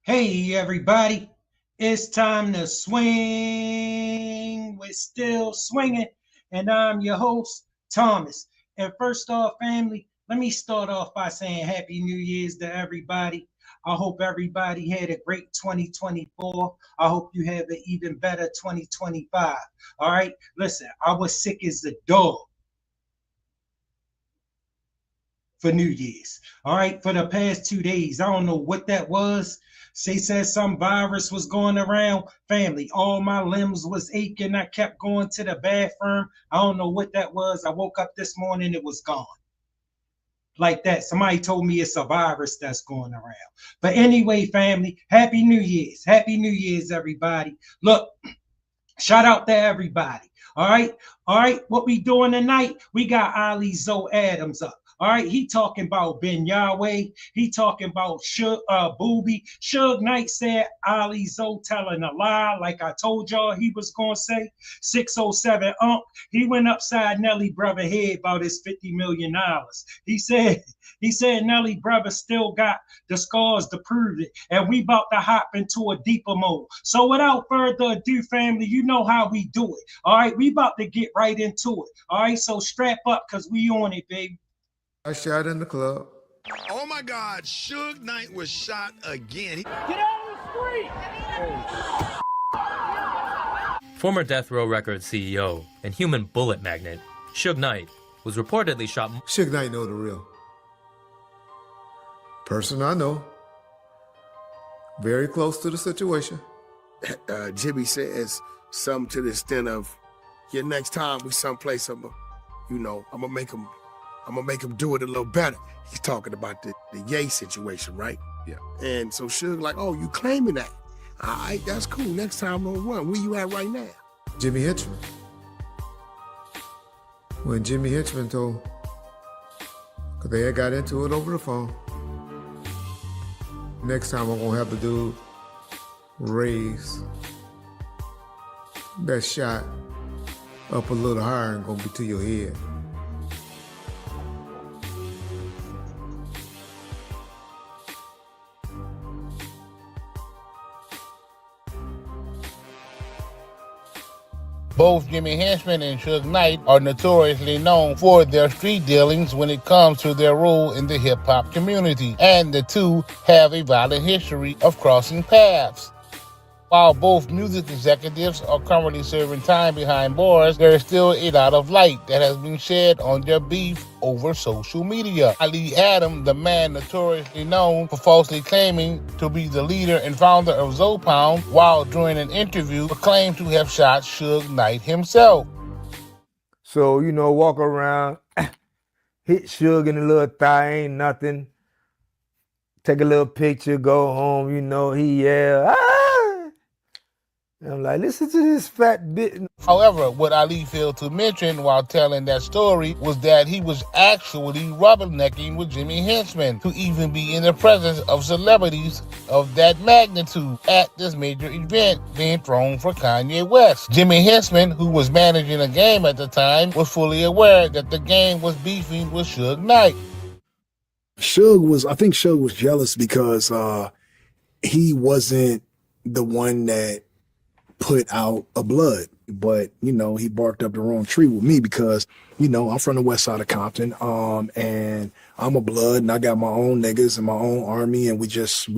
Hey everybody, it's time to swing. We're still swinging, and I'm your host, Thomas. And first off, family, let me start off by saying Happy New Year's to everybody. I hope everybody had a great 2024. I hope you have an even better 2025. All right, listen, I was sick as a dog for New Year's. All right, for the past 2 days. I don't know what that was. They said some virus was going around. Family, all my limbs was aching. I kept going to the bathroom. I don't know what that was. I woke up this morning, it was gone. Like that. Somebody told me it's a virus that's going around. But anyway, family, Happy New Year's. Happy New Year's, everybody. Look, shout out to everybody. All right. All right. What we doing tonight? We got Ali Zoe Adams up. All right, he talking about Ben Yahweh. He talking about Boobie. Suge Knight said Ali Zoe telling a lie, like I told y'all he was going to say. 607 he went upside Nelly brother head about his $50 million. He said Nelly brother still got the scars to prove it, and we about to hop into a deeper mode. So without further ado, family, you know how we do it. All right, we about to get right into it. All right, so strap up because we on it, baby. I shot in the club. Oh my God, Suge Knight was shot again. Get out of the street! Former Death Row Records CEO and human bullet magnet, Suge Knight, was reportedly shot. Suge Knight know the real. Person I know. Very close to the situation. Jimmy says something to the extent of, yeah, next time we someplace, I'm gonna make him do it a little better. He's talking about the Ye situation, right? Yeah. And so Suge like, oh, you claiming that? All right, that's cool. Next time on one. Where you at right now? Jimmy Henchman. When Jimmy Henchman told, because they had got into it over the phone. Next time I'm gonna have the dude raise that shot up a little higher and gonna be to your head. Both Jimmy Henchman and Suge Knight are notoriously known for their street dealings when it comes to their role in the hip-hop community, and the two have a violent history of crossing paths. While both music executives are currently serving time behind bars, there is still a lot of light that has been shed on their beef over social media. Ali Adam, the man notoriously known for falsely claiming to be the leader and founder of Zopound, while during an interview claimed to have shot Suge Knight himself. So, walk around, hit Suge in the little thigh, ain't nothing. Take a little picture, go home, he yell, ah! And I'm like, listen to this fat bitch. However, what Ali failed to mention while telling that story was that he was actually rubbernecking with Jimmy Henchman to even be in the presence of celebrities of that magnitude at this major event being thrown for Kanye West. Jimmy Henchman, who was managing a game at the time, was fully aware that the game was beefing with Suge Knight. I think Suge was jealous because he wasn't the one that put out a blood, but he barked up the wrong tree with me because I'm from the west side of Compton, and I'm a blood, and I got my own niggas and my own army, and we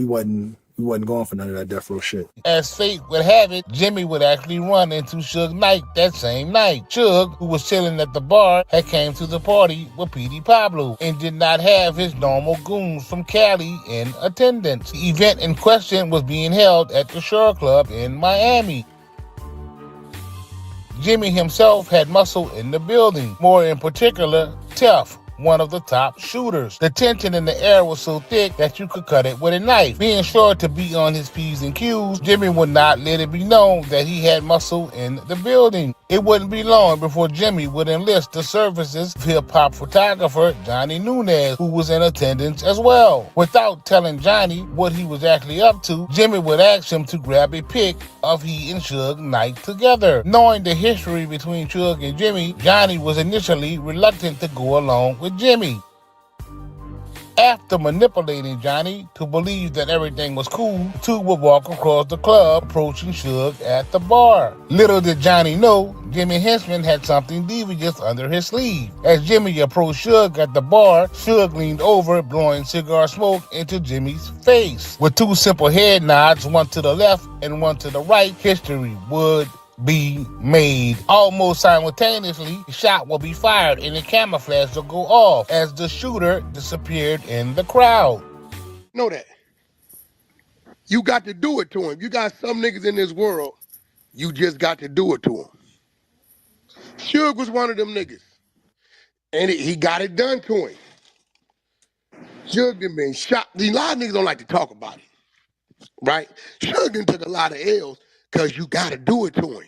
wasn't going for none of that death row shit. As fate would have it, Jimmy would actually run into Suge Knight that same night. Suge, who was chilling at the bar, had came to the party with P.D. Pablo and did not have his normal goons from Cali in attendance. The event in question was being held at the Shore Club in Miami. Jimmy himself had muscle in the building, more in particular, Tef, one of the top shooters. The tension in the air was so thick that you could cut it with a knife. Being sure to be on his P's and Q's, Jimmy would not let it be known that he had muscle in the building. It wouldn't be long before Jimmy would enlist the services of hip-hop photographer Johnny Nunez, who was in attendance as well. Without telling Johnny what he was actually up to, Jimmy would ask him to grab a pic of he and Suge Knight together. Knowing the history between Suge and Jimmy, Johnny was initially reluctant to go along with Jimmy. After manipulating Johnny to believe that everything was cool, the two would walk across the club, approaching Suge at the bar. Little did Johnny know, Jimmy Henchman had something devious under his sleeve. As Jimmy approached Suge at the bar, Suge leaned over, blowing cigar smoke into Jimmy's face. With two simple head nods, one to the left and one to the right, history would be made. Almost simultaneously, the shot will be fired and the camera flash will go off as the shooter disappeared in the crowd. Know that. You got to do it to him. You got some niggas in this world, you just got to do it to him. Suge was one of them niggas. And he got it done to him. Suge done been shot. A lot of niggas don't like to talk about it. Right? Suge done took a lot of L's because you got to do it to him.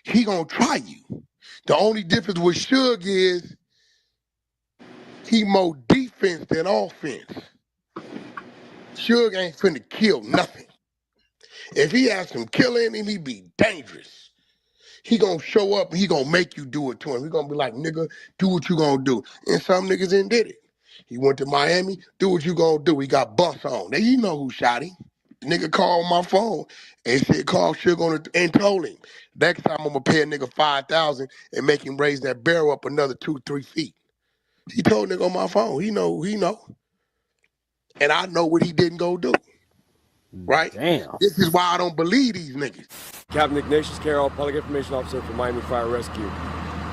He gonna try you. The only difference with Suge is he more defense than offense. Suge ain't finna kill nothing. If he has some killing in him, he be dangerous. He gonna show up and he gonna make you do it to him. He gonna be like, nigga, do what you gonna do. And some niggas ain't did it. He went to Miami, do what you gonna do. He got bus on. Now you know who shot him. The nigga called my phone and said, call Suge on and told him, next time I'm gonna pay a nigga $5,000 and make him raise that barrel up another 2-3 feet. He told nigga on my phone. He know. And I know what he didn't go do. Right? Damn. This is why I don't believe these niggas. Captain Ignatius Carroll, Public Information Officer for Miami Fire Rescue.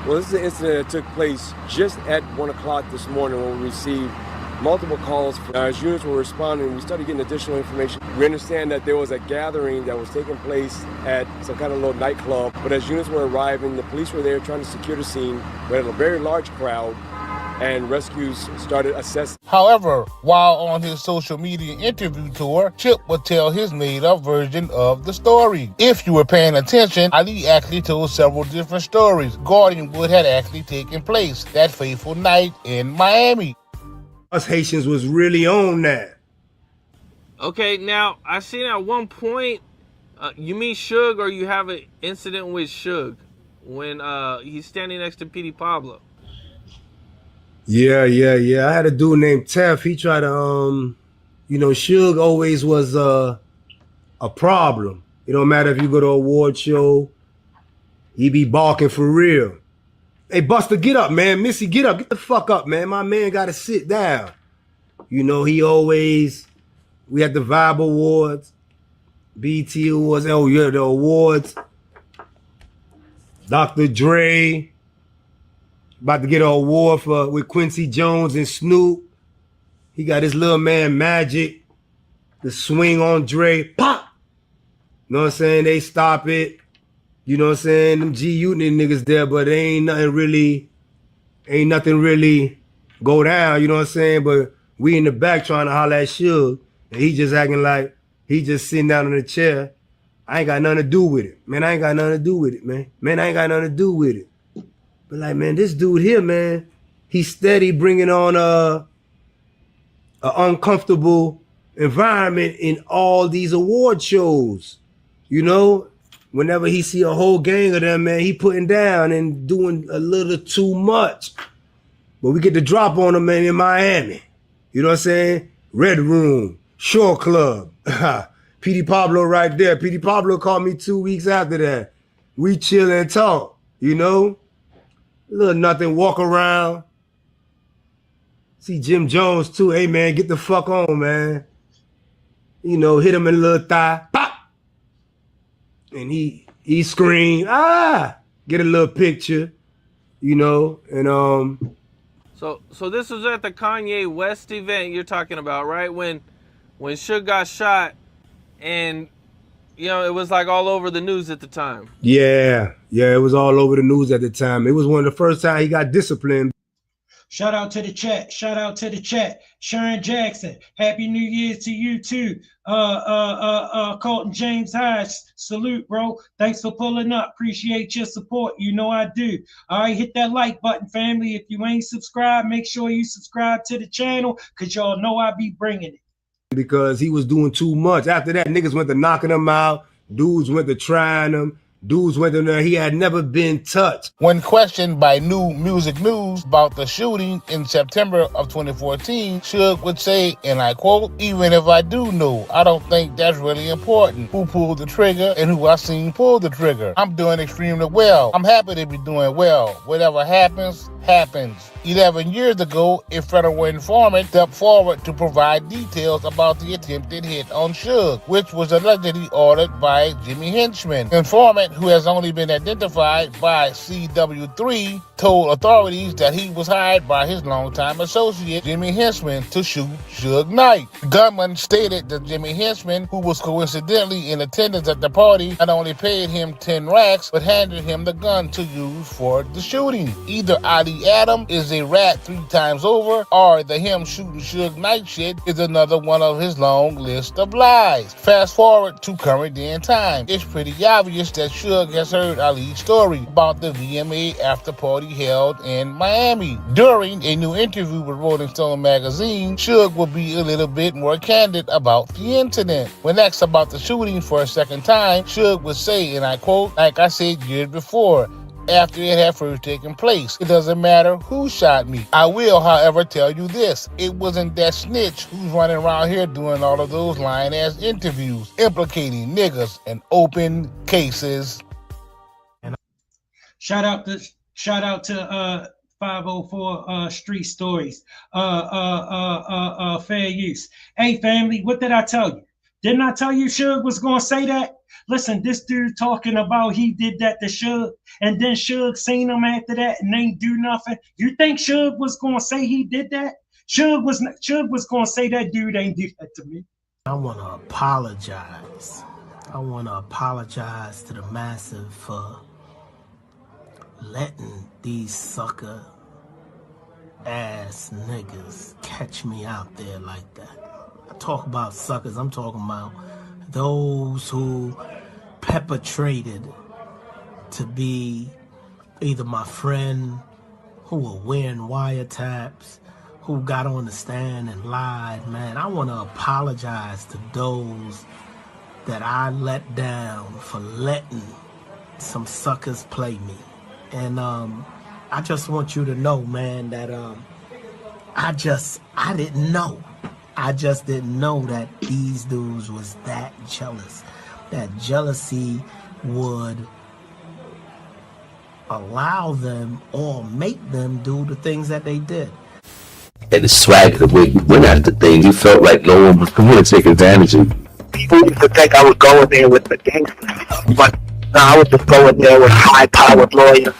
Well, this is an incident that took place just at 1 o'clock this morning when we received multiple calls. As units were responding, we started getting additional information. We understand that there was a gathering that was taking place at some kind of little nightclub, but as units were arriving, the police were there trying to secure the scene. We had a very large crowd, and rescues started assessing. However, while on his social media interview tour, Chip would tell his made-up version of the story. If you were paying attention, Ali actually told several different stories regarding what had actually taken place that fateful night in Miami. Us Haitians was really on that. Okay, now I seen at one point, you mean Suge, or you have an incident with Suge when he's standing next to Petey Pablo? Yeah. I had a dude named Tef. He tried to, Suge always was a problem. It don't matter if you go to a award show, he be barking for real. Hey, Buster, get up, man. Missy, get up. Get the fuck up, man. My man got to sit down. We had the Vibe Awards, BT Awards, the awards. Dr. Dre. About to get an award with Quincy Jones and Snoop. He got his little man Magic. The swing on Dre. Pop! You know what I'm saying? They stop it. You know what I'm saying? Them G-Unit niggas there, but ain't nothing really go down, you know what I'm saying? But we in the back trying to holler at Suge. And he just acting like he just sitting down in the chair. I ain't got nothing to do with it. Man, I ain't got nothing to do with it, man. I ain't got nothing to do with it. But like, man, this dude here, man, he's steady bringing on a uncomfortable environment in all these award shows. You know, whenever he see a whole gang of them, man, he putting down and doing a little too much. But we get the drop on him, man, in Miami. You know what I'm saying? Red Room, Shore Club. Petey Pablo right there. Petey Pablo called me 2 weeks after that. We chill and talk, you know? Little nothing, walk around. See Jim Jones too. Hey man, get the fuck on, man. You know, hit him in the little thigh. Pop! And he screamed, get a little picture, you know, and So this was at the Kanye West event you're talking about, right? When Suge got shot, and it was like all over the news at the time. Yeah, it was all over the news at the time. It was one of the first time he got disciplined. Shout out to the chat. Sharon Jackson, Happy New Year's to you too. Colton James Hodge, salute, bro. Thanks for pulling up. Appreciate your support. You know I do. All right, hit that like button, family. If you ain't subscribed, make sure you subscribe to the channel, because y'all know I be bringing it. Because he was doing too much. After that, niggas went to knocking him out. Dudes went to trying him. Dudes went in there, he had never been touched. When questioned by New Music News about the shooting in September of 2014, Suge would say, and I quote, "Even if I do know, I don't think that's really important. Who pulled the trigger and who I seen pull the trigger. I'm doing extremely well. I'm happy to be doing well. Whatever happens, happens." 11 years ago, a federal informant stepped forward to provide details about the attempted hit on Suge, which was allegedly ordered by Jimmy Henchman. The informant, who has only been identified by CW3, told authorities that he was hired by his longtime associate, Jimmy Henchman, to shoot Suge Knight. The gunman stated that Jimmy Henchman, who was coincidentally in attendance at the party, not only paid him 10 racks, but handed him the gun to use for the shooting. Either Ali Adam is a rat 3 times over, or the him shooting Suge Knight shit is another one of his long list of lies. Fast forward to current day and time. It's pretty obvious that Suge has heard Ali's story about the VMA after party held in Miami. During a new interview with Rolling Stone magazine, Suge will be a little bit more candid about the incident. When asked about the shooting for a second time, Suge would say, and I quote, "Like I said years before, after it had first taken place, it doesn't matter who shot me. I will, however, tell you this. It wasn't that snitch who's running around here doing all of those lying-ass interviews, implicating niggas in open cases." Shout out to 504 Street Stories. Fair use. Hey, family, what did I tell you? Didn't I tell you Suge was gonna say that? Listen, this dude talking about he did that to Suge, and then Suge seen him after that and ain't do nothing. You think Suge was gonna say he did that? Suge was gonna say that dude ain't do that to me. I wanna apologize. I wanna apologize to the massive for letting these sucker ass niggas catch me out there like that. I talk about suckers, I'm talking about those who perpetrated to be either my friend, who were wearing wiretaps, who got on the stand and lied. Man, I want to apologize to those that I let down for letting some suckers play me. And I just want you to know, man, that I didn't know. I just didn't know that these dudes was that jealous. That jealousy would allow them or make them do the things that they did. And the swag, the way you went at the thing, you felt like no one was going to take advantage of you. People used to think I was going there with the gangsters, but no, I was just going there with high-powered lawyers.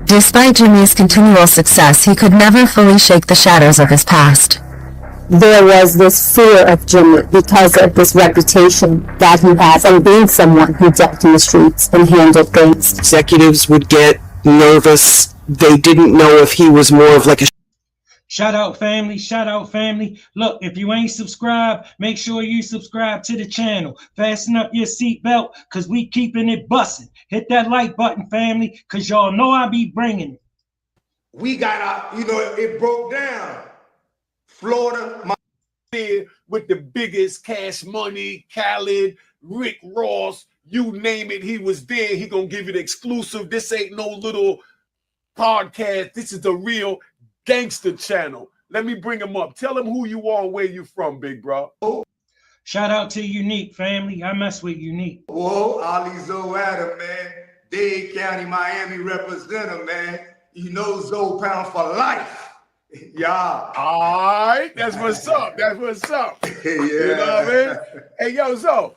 Despite Jimmy's continual success, he could never fully shake the shadows of his past. There was this fear of Jimmy because of this reputation that he has and being someone who dealt in the streets and handled things. Executives would get nervous. They didn't know if he was more of like a... Shout out family, shout out family. Look, if you ain't subscribed, make sure you subscribe to the channel. Fasten up your seatbelt, because we keeping it busting. Hit that like button, family, because y'all know I be bringing it. We got our, it broke down. Florida, my with the biggest Cash Money, Khaled, Rick Ross, you name it, he was there. He gonna give you the exclusive. This ain't no little podcast. This is the real gangster channel. Let me bring him up. Tell him who you are and where you from, big bro. Shout out to Unique, family. I mess with Unique. Whoa, Ali Zoe Adam, man. Dade County, Miami representative, man. You know Zoe Pound for life. Yeah. All right. That's what's up. That's what's up. Yeah. You know what I mean? Hey, yo, Zoe,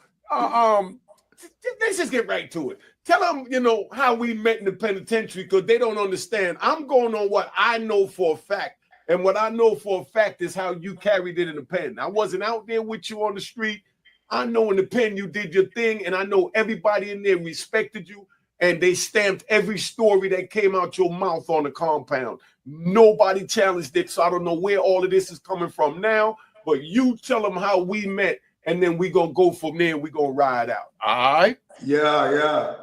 let's just get right to it. Tell them, how we met in the penitentiary, because they don't understand. I'm going on what I know for a fact. And what I know for a fact is how you carried it in the pen. I wasn't out there with you on the street. I know in the pen you did your thing, and I know everybody in there respected you, and they stamped every story that came out your mouth on the compound. Nobody challenged it, so I don't know where all of this is coming from now, but you tell them how we met, and then we going to go from there, and we going to ride out. All right? Yeah.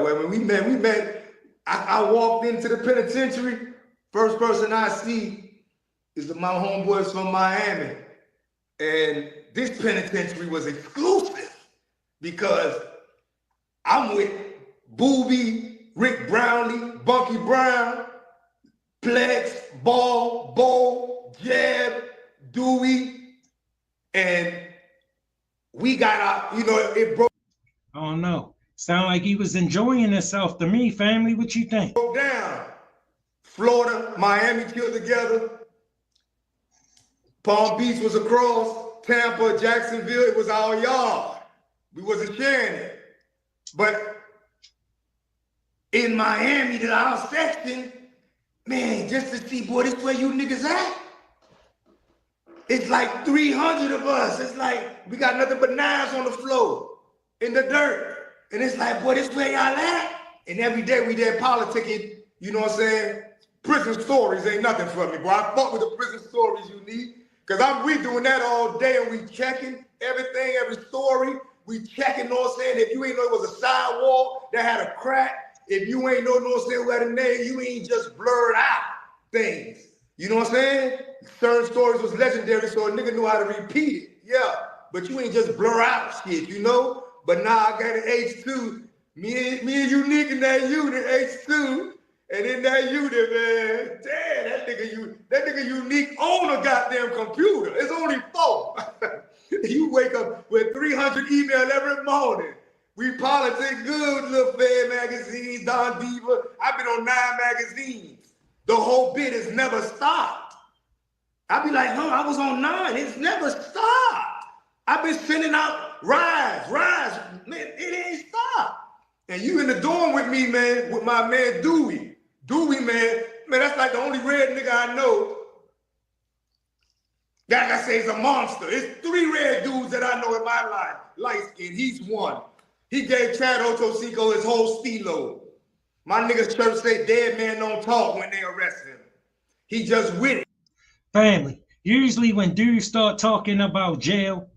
When we met. I walked into the penitentiary. First person I see is my homeboys from Miami. And this penitentiary was exclusive because I'm with Boobie, Rick Brownlee, Bunky Brown, Plex, Ball, Bo, Jeb, Dewey, and we got our, you know, it broke. I don't know. Sound like he was enjoying himself to me, family. What you think? Broke down. Florida, Miami killed together. Palm Beach was across. Tampa, Jacksonville, it was our yard. We wasn't sharing it. But in Miami, to our section, man, just to see, boy, this where you niggas at? It's like 300 of us. It's like we got nothing but knives on the floor, in the dirt. And it's like, boy, this where y'all at? And every day we there politicking, you know what I'm saying? Prison stories ain't nothing for me, boy. I fuck with the prison stories you need. Because we doing that all day and we checking everything, every story. We checking, know what I'm saying? If you ain't know it was a sidewall that had a crack, if you ain't know what I'm saying, who had a name, you ain't just blurred out things. You know what I'm saying? Certain stories was legendary, so a nigga knew how to repeat it. Yeah, but you ain't just blur out shit, you know? But now I got an H2. Me and Unique in that unit, H2. And in that unit, man, damn, that nigga Unique own a goddamn computer. It's only 4. You wake up with 300 emails every morning. We politic good, Little Fed magazines, Don Diva. I've been on 9 magazines. The whole bit has never stopped. I be like, I was on 9. It's never stopped. I've been sending out rise. Man, it ain't stopped. And you in the dorm with me, man, with my man Dewey. Dewey, man, that's like the only red nigga I know. That I say is a monster. It's 3 red dudes that I know in my life. Light skin, he's one. He gave Chad Ochocinco his whole stilo. My niggas church say dead man don't talk when they arrest him. He just with it. Family, usually when dudes start talking about jail,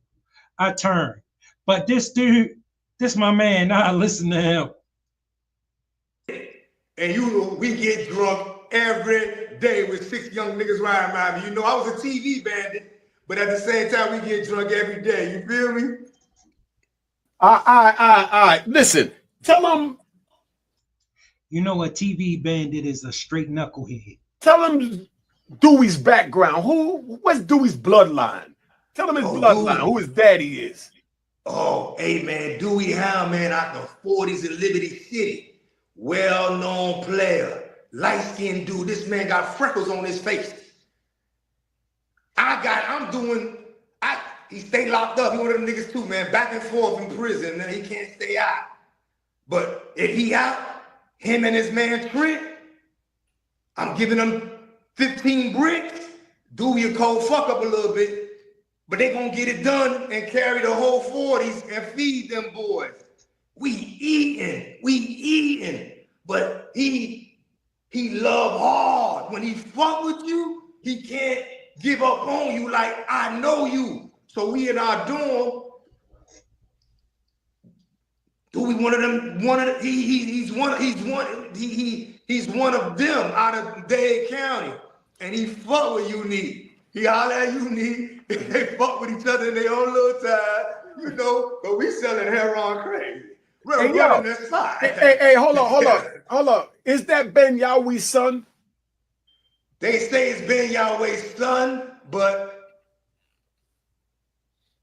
I turn. But this dude, this my man, I listen to him. And you know, we get drunk every day with 6 young niggas riding around me. You know, I was a TV bandit, but at the same time, we get drunk every day. You feel me? All right. Listen, tell them. You know, a TV bandit is a straight knucklehead. Tell them Dewey's background. What's Dewey's bloodline? Tell him his bloodline, who his daddy is. Oh, hey, man, Dewey Hound, man, out the 40s in Liberty City. Well-known player, light-skinned dude. This man got freckles on his face. He stay locked up. He one of them niggas too, man. Back and forth in prison, man. He can't stay out. But if he out, him and his man Trent, I'm giving them 15 bricks. Dewey a cold fuck up a little bit, but they gonna get it done and carry the whole 40s and feed them boys. We eating, but he love hard. When he fuck with you, he can't give up on you like I know you. So we in our dorm. Dewey he's one of them out of Dade County, and he fuck with Unique. He holler at Unique. They fuck with each other in their own little time, you know. But we selling heroin crazy. Hey, hold on. Is that Ben Yahweh's son? They say it's Ben Yahweh's son, but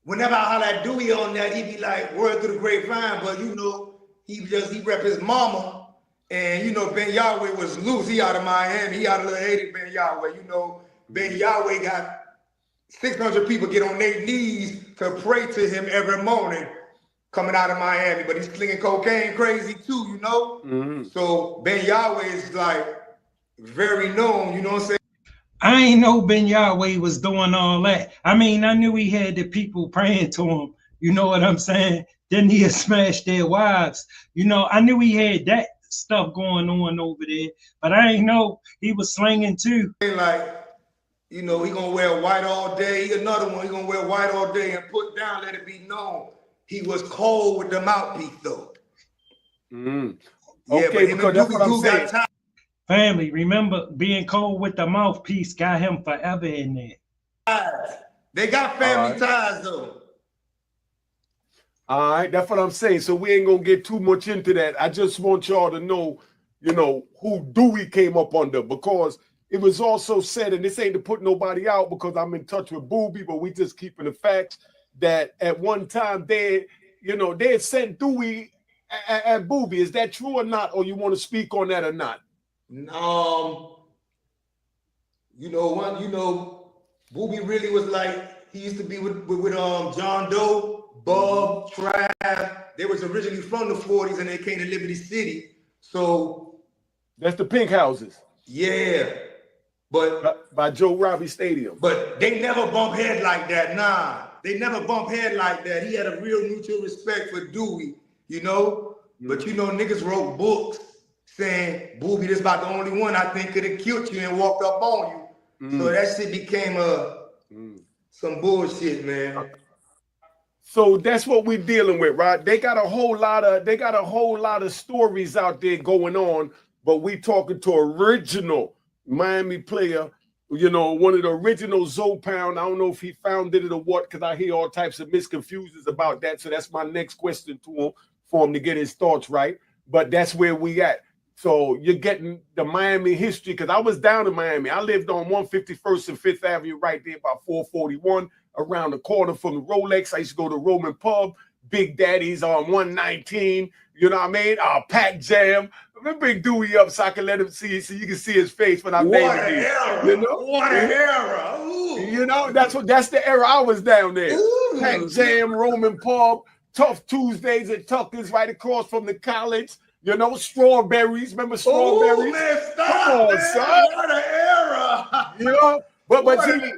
whenever I holler at Dewey on that, he be like, word through the grapevine, but you know, he rep his mama, and you know, Ben Yahweh was loose. He out of Miami. He out of Little Haiti, Ben Yahweh. You know, Ben Yahweh got 600 people get on their knees to pray to him every morning. Coming out of Miami, but he's slinging cocaine crazy too, you know? Mm-hmm. So Ben Yahweh is like very known, you know what I'm saying? I ain't know Ben Yahweh was doing all that. I mean, I knew he had the people praying to him, you know what I'm saying? Then he had smashed their wives. You know, I knew he had that stuff going on over there, but I ain't know he was slinging too. Like, you know, he gonna wear white all day. He another one, he gonna wear white all day and put down, let it be known. He was cold with the mouthpiece, though. Mm. Yeah, okay, because that's what I'm saying. Family, remember being cold with the mouthpiece got him forever in there. They got family ties though. All right, that's what I'm saying. So we ain't gonna get too much into that. I just want y'all to know, who Dewey came up under, because it was also said, and this ain't to put nobody out because I'm in touch with Boobie, but we just keeping the facts that at one time they had sent Dewey at Boobie. Is that true or not? Or you want to speak on that or not? Boobie really was like, he used to be with John Doe, Bub, Trav. They was originally from the 40s and they came to Liberty City. So that's the Pink Houses. Yeah. But by Joe Robbie Stadium. But they never bump head like that. Nah. They never bump head like that. He had a real mutual respect for Dewey, But niggas wrote books saying, Boobie, this about the only one I think could have killed you and walked up on you. So that shit became some bullshit, man. So that's what we're dealing with, right? They got a whole lot of stories out there going on, but we talking to original Miami player, one of the original Zopound. I don't know if he founded it or what, because I hear all types of misconfusions about that. So that's my next question to him, for him to get his thoughts right. But that's where we at. So you're getting the Miami history, because I was down in Miami. I lived on 151st and 5th Avenue right there by 441, around the corner from the Rolex. I used to go to Roman Pub, Big Daddy's on 119, you know what I mean? Pat Jam. Let me bring Dewey up so I can let him see, so you can see his face when I made it. What an era. Ooh. That's the era I was down there. Ooh. Pat Jam, Roman Pub, Tough Tuesdays at Tucker's right across from the college. Strawberries. Remember Strawberries? Ooh, man, stop, Come on, man. son. What an era. But see,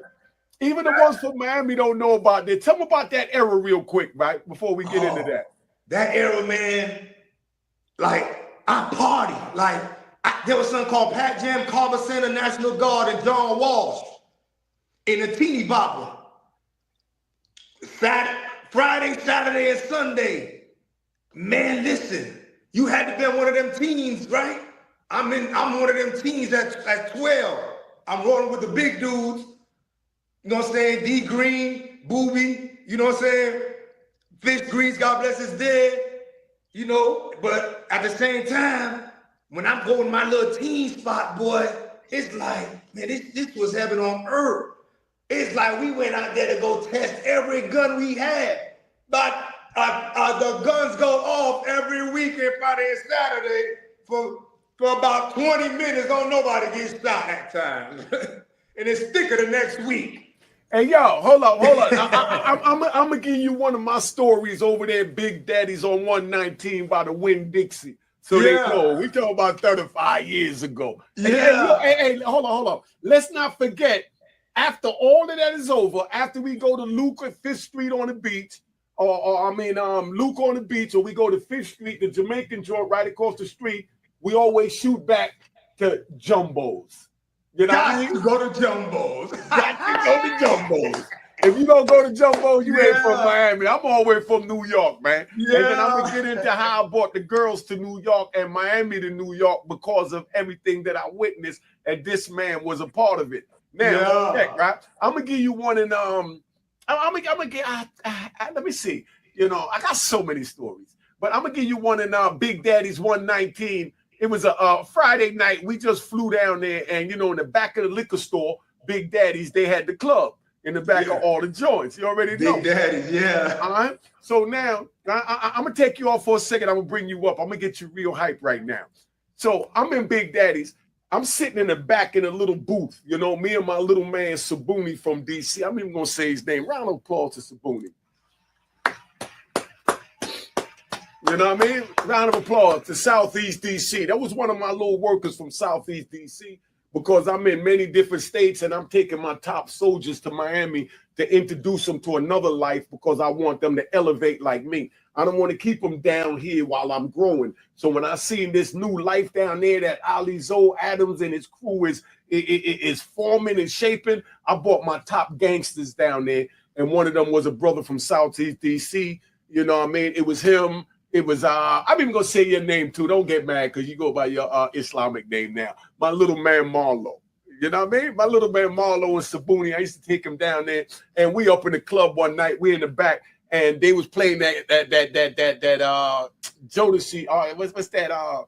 even the ones from Miami don't know about that. Tell me about that era real quick, right? Before we get into that. That era, man, I party. There was something called Pat Jam, Carver Center, National Guard, and John Walsh in a teeny bopper. Friday, Saturday, and Sunday. Man, listen. You had to be one of them teens, right? I'm one of them teens at 12. I'm rolling with the big dudes. You know what I'm saying? D Green, Boobie, you know what I'm saying? Fish Grease, God bless his dead. But at the same time, when I'm going to my little teen spot, boy, it's like, man, this was heaven on earth. It's like we went out there to go test every gun we had. But the guns go off every weekend, Friday and Saturday, for about 20 minutes. Don't nobody get shot that time. And it's thicker the next week. Hey, yo, hold on. I'm going to give you one of my stories over there, Big Daddy's on 119 by the Winn-Dixie. So they know. We talking about 35 years ago. Yeah. Hey, hold on. Let's not forget, after all of that is over, after we go to Luke at 5th Street on the beach, Luke on the beach, or we go to 5th Street, the Jamaican joint right across the street, we always shoot back to Jumbo's. You know what I mean? Go to Jumbo's. Got to go to Jumbo's. If you don't go to Jumbo's, you ain't from Miami. I'm all the way from New York, man. Yeah. And then I'm going to get into how I brought the girls to New York and Miami to New York because of everything that I witnessed, and this man was a part of it. Now, right? I'm going to give you one, and let me see. I got so many stories, but I'm going to give you one in Big Daddy's 119. It was a Friday night. We just flew down there, and in the back of the liquor store, Big Daddy's, they had the club in the back of all the joints. You already know. Big Daddy's, yeah. All right. So now I'm gonna take you off for a second. I'm gonna bring you up. I'm gonna get you real hype right now. So I'm in Big Daddy's. I'm sitting in the back in a little booth. Me and my little man Sabuni from DC. I'm even gonna say his name. Round of applause to Sabuni. You know what I mean? Round of applause to Southeast DC. That was one of my little workers from Southeast DC, because I'm in many different states and I'm taking my top soldiers to Miami to introduce them to another life, because I want them to elevate like me. I don't want to keep them down here while I'm growing. So when I seen this new life down there that Ali Zoe Adams and his crew is forming and shaping, I brought my top gangsters down there. And one of them was a brother from Southeast DC. You know what I mean? It was him. It was, I'm even going to say your name too. Don't get mad because you go by your Islamic name now. My little man Marlo. You know what I mean? My little man Marlo and Sabuni, I used to take him down there, and we up in the club one night. We in the back, and they was playing that Jodeci. What's that?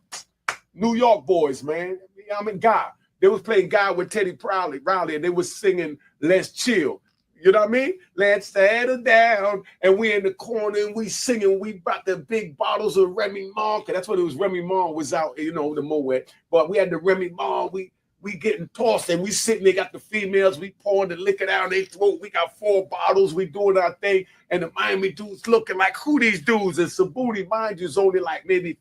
New York boys, man. I mean, Guy. They was playing Guy with Teddy Riley, and they was singing "Let's Chill." You know what I mean? Let's settle down, and we in the corner and we singing. We brought the big bottles of Remy Martin, because that's what it was. Remy Martin was out, you know, the Moet. But we had the Remy Martin. We getting tossed and we sitting there, got the females, we pouring the liquor down their throat. We got 4 bottles, we doing our thing. And the Miami dudes looking like, who these dudes? And Sabuni, mind you, is only like maybe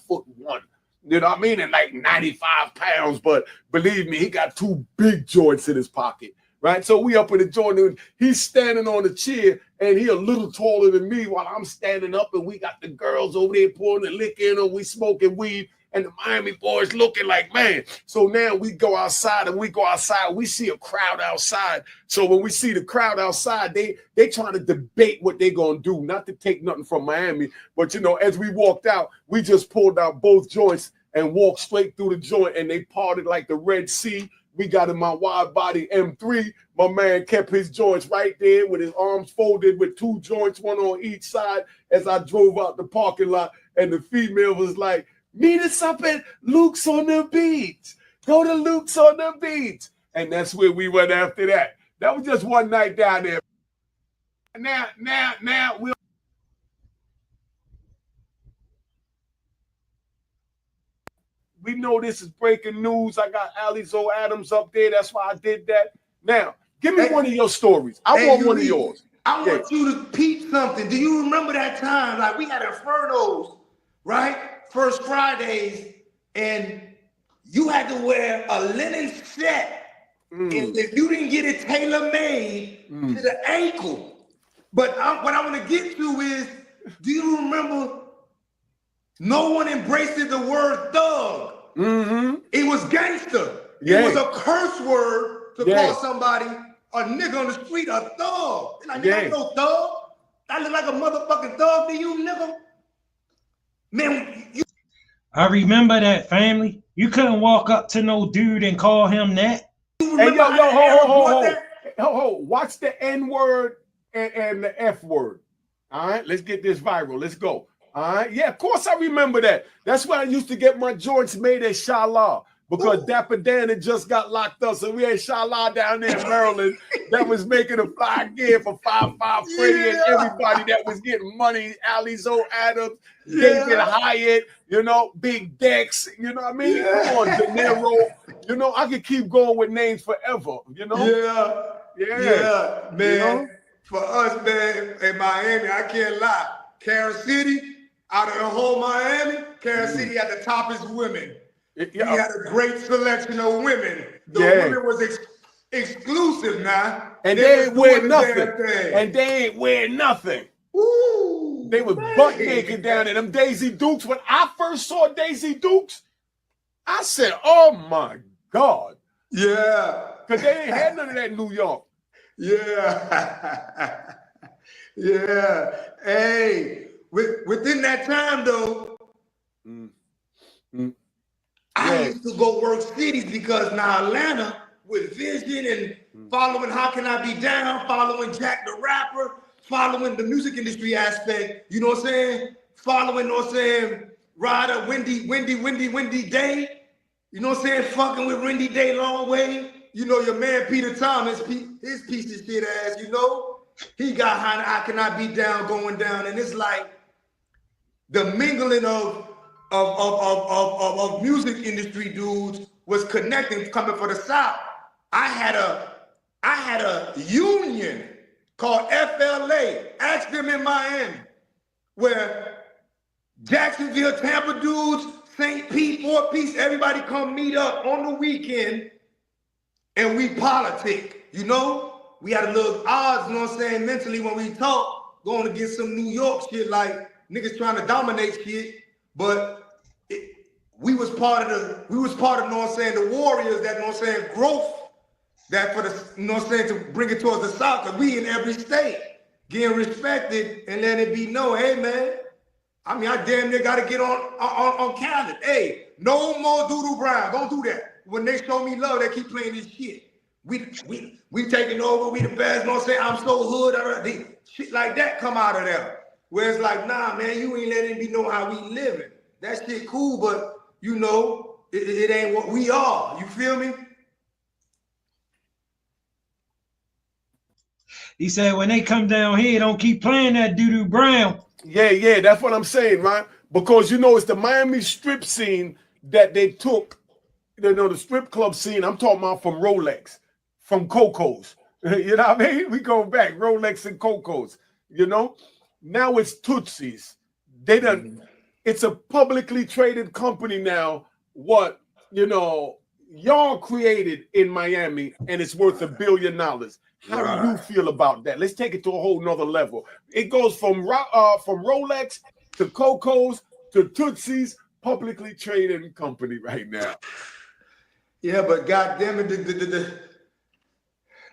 5'1". You know what I mean? And like 95 pounds. But believe me, he got 2 big joints in his pocket. Right? So we up in the joint and he's standing on the chair and he a little taller than me while I'm standing up, and we got the girls over there pouring the liquor in and we smoking weed. And the Miami boys looking like, man. So now we go outside, we see a crowd outside. So when we see the crowd outside, they trying to debate what they gonna do, not to take nothing from Miami. But, you know, as we walked out, we just pulled out both joints and walked straight through the joint, and they parted like the Red Sea. We got in my wide body M3. My man kept his joints right there with his arms folded with 2 joints, 1 on each side, as I drove out the parking lot. And the female was like, meet us up at Luke's on the beach. Go to Luke's on the beach. And that's where we went after that. That was just one night down there. Now we know this is breaking news. I got Alizo Adams up there. That's why I did that. Now, give me one of your stories. I want one of yours. I want you to peep something. Do you remember that time? Like, we had Infernos, right? First Fridays, and you had to wear a linen set. And if you didn't get it tailor-made to the ankle. But what I want to get to is, do you remember no one embraced the word thug? It was gangster. It was a curse word to call somebody a nigga on the street a thug. Like, nigga, I'm no thug. I look like a motherfucking thug to you, nigga. Man, I remember that, family. You couldn't walk up to no dude and call him that. Hey, yo, ho. Watch the N word and the F word. All right, let's get this viral. Let's go. All right, yeah, of course I remember that. That's why I used to get my joints made at Shala, because Dapper Dan had just got locked up. So we had Shala down there in Maryland that was making a fly gear for 5'5" Freddie and everybody that was getting money. Alizo Adams, David Hyatt, you know, Big Dex, you know what I mean? Come on, De Niro. You know, I could keep going with names forever, you know? Yeah, man. You know? For us, man, in Miami, I can't lie. Carol City, out of the whole Miami, Carol City had the toppest women. He had a great selection of women. The women was exclusive now. And they ain't wear nothing. And they ain't wear nothing. Ooh, they was butt naked down in them Daisy Dukes. When I first saw Daisy Dukes, I said, oh my God. Yeah. Because they ain't had none of that in New York. Yeah. Yeah. Hey, within that time though, I used to go work cities, because now Atlanta with Vision and following How Can I Be Down, following Jack the Rapper, following the music industry aspect, you know what I'm saying? Following, you know what I'm saying, Ryder, Wendy Day, you know what I'm saying? Fucking with Wendy Day long way. You know, your man Peter Thomas, his piece of shit ass, you know? He got How Can I Be Down going down, and it's like the mingling of music industry dudes was connecting, coming for the South. I had a union called FLA, ask them in Miami, where Jacksonville, Tampa dudes, St. Pete, Fort Peace, everybody come meet up on the weekend and we politic, you know? We had a little odds, you know what I'm saying, mentally when we talk, going against some New York shit, like niggas trying to dominate shit, but we was part of, you know what I'm saying, the warriors that, you know what I'm saying, growth, that for the, you know what I'm saying, to bring it towards the South, because we in every state, getting respected and letting it be known, hey man, I mean, I damn near got to get on calendar. Hey, no more Doodoo Brown, don't do that. when they show me love, they keep playing this shit. We taking over, we the best, you know what I'm saying? I'm so hood, shit like that come out of there. Where it's like, nah, man, you ain't letting me know how we living. That shit cool, but you know, it ain't what we are. You feel me? He said when they come down here, don't keep playing that doo-doo brown. Yeah, that's what I'm saying, right? Because you know it's the Miami strip scene that they took, you know, the strip club scene. I'm talking about from Rolex, from Coco's. You know what I mean? We go back, Rolex and Coco's, you know? Now it's Tootsie's. They done, it's a publicly traded company now. What, you know, y'all created in Miami, and it's worth $1 billion. How do you feel about that? Let's take it to a whole nother level. It goes from Rolex to Coco's to Tootsie's, publicly traded company right now. Yeah, but goddamn it,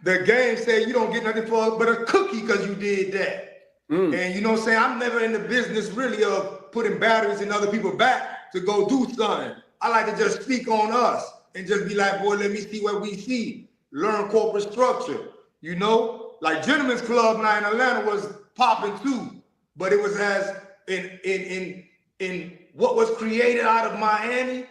the game say you don't get nothing for but a cookie because you did that. And you know what I'm saying? I'm never in the business really of putting batteries in other people's back to go do something. I like to just speak on us and just be like, boy, let me see what we see. Learn corporate structure. You know, like Gentlemen's Club now in Atlanta was popping too, but it was as in what was created out of Miami.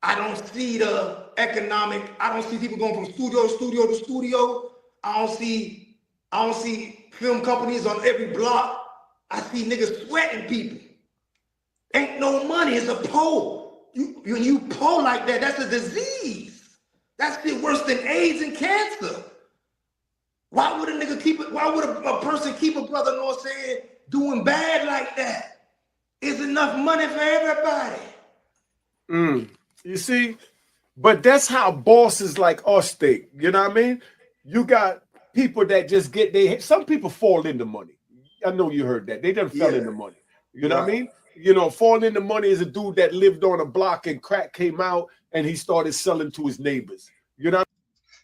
I don't see the economic. I don't see people going from studio to studio to studio. I don't see film companies on every block. I see niggas sweating people. Ain't no money. It's a pole. You pole like that. That's a disease. That's shit worse than AIDS and cancer. Why would a nigga keep it? Why would a person keep a brother, you know what I'm saying, doing bad like that? It's enough money for everybody. You see, but that's how bosses like us think. You know what I mean? You got people that just get some people fall into money. I know you heard that. They done fell into money. You know what I mean? You know, fall into money is a dude that lived on a block and crack came out and he started selling to his neighbors. You know?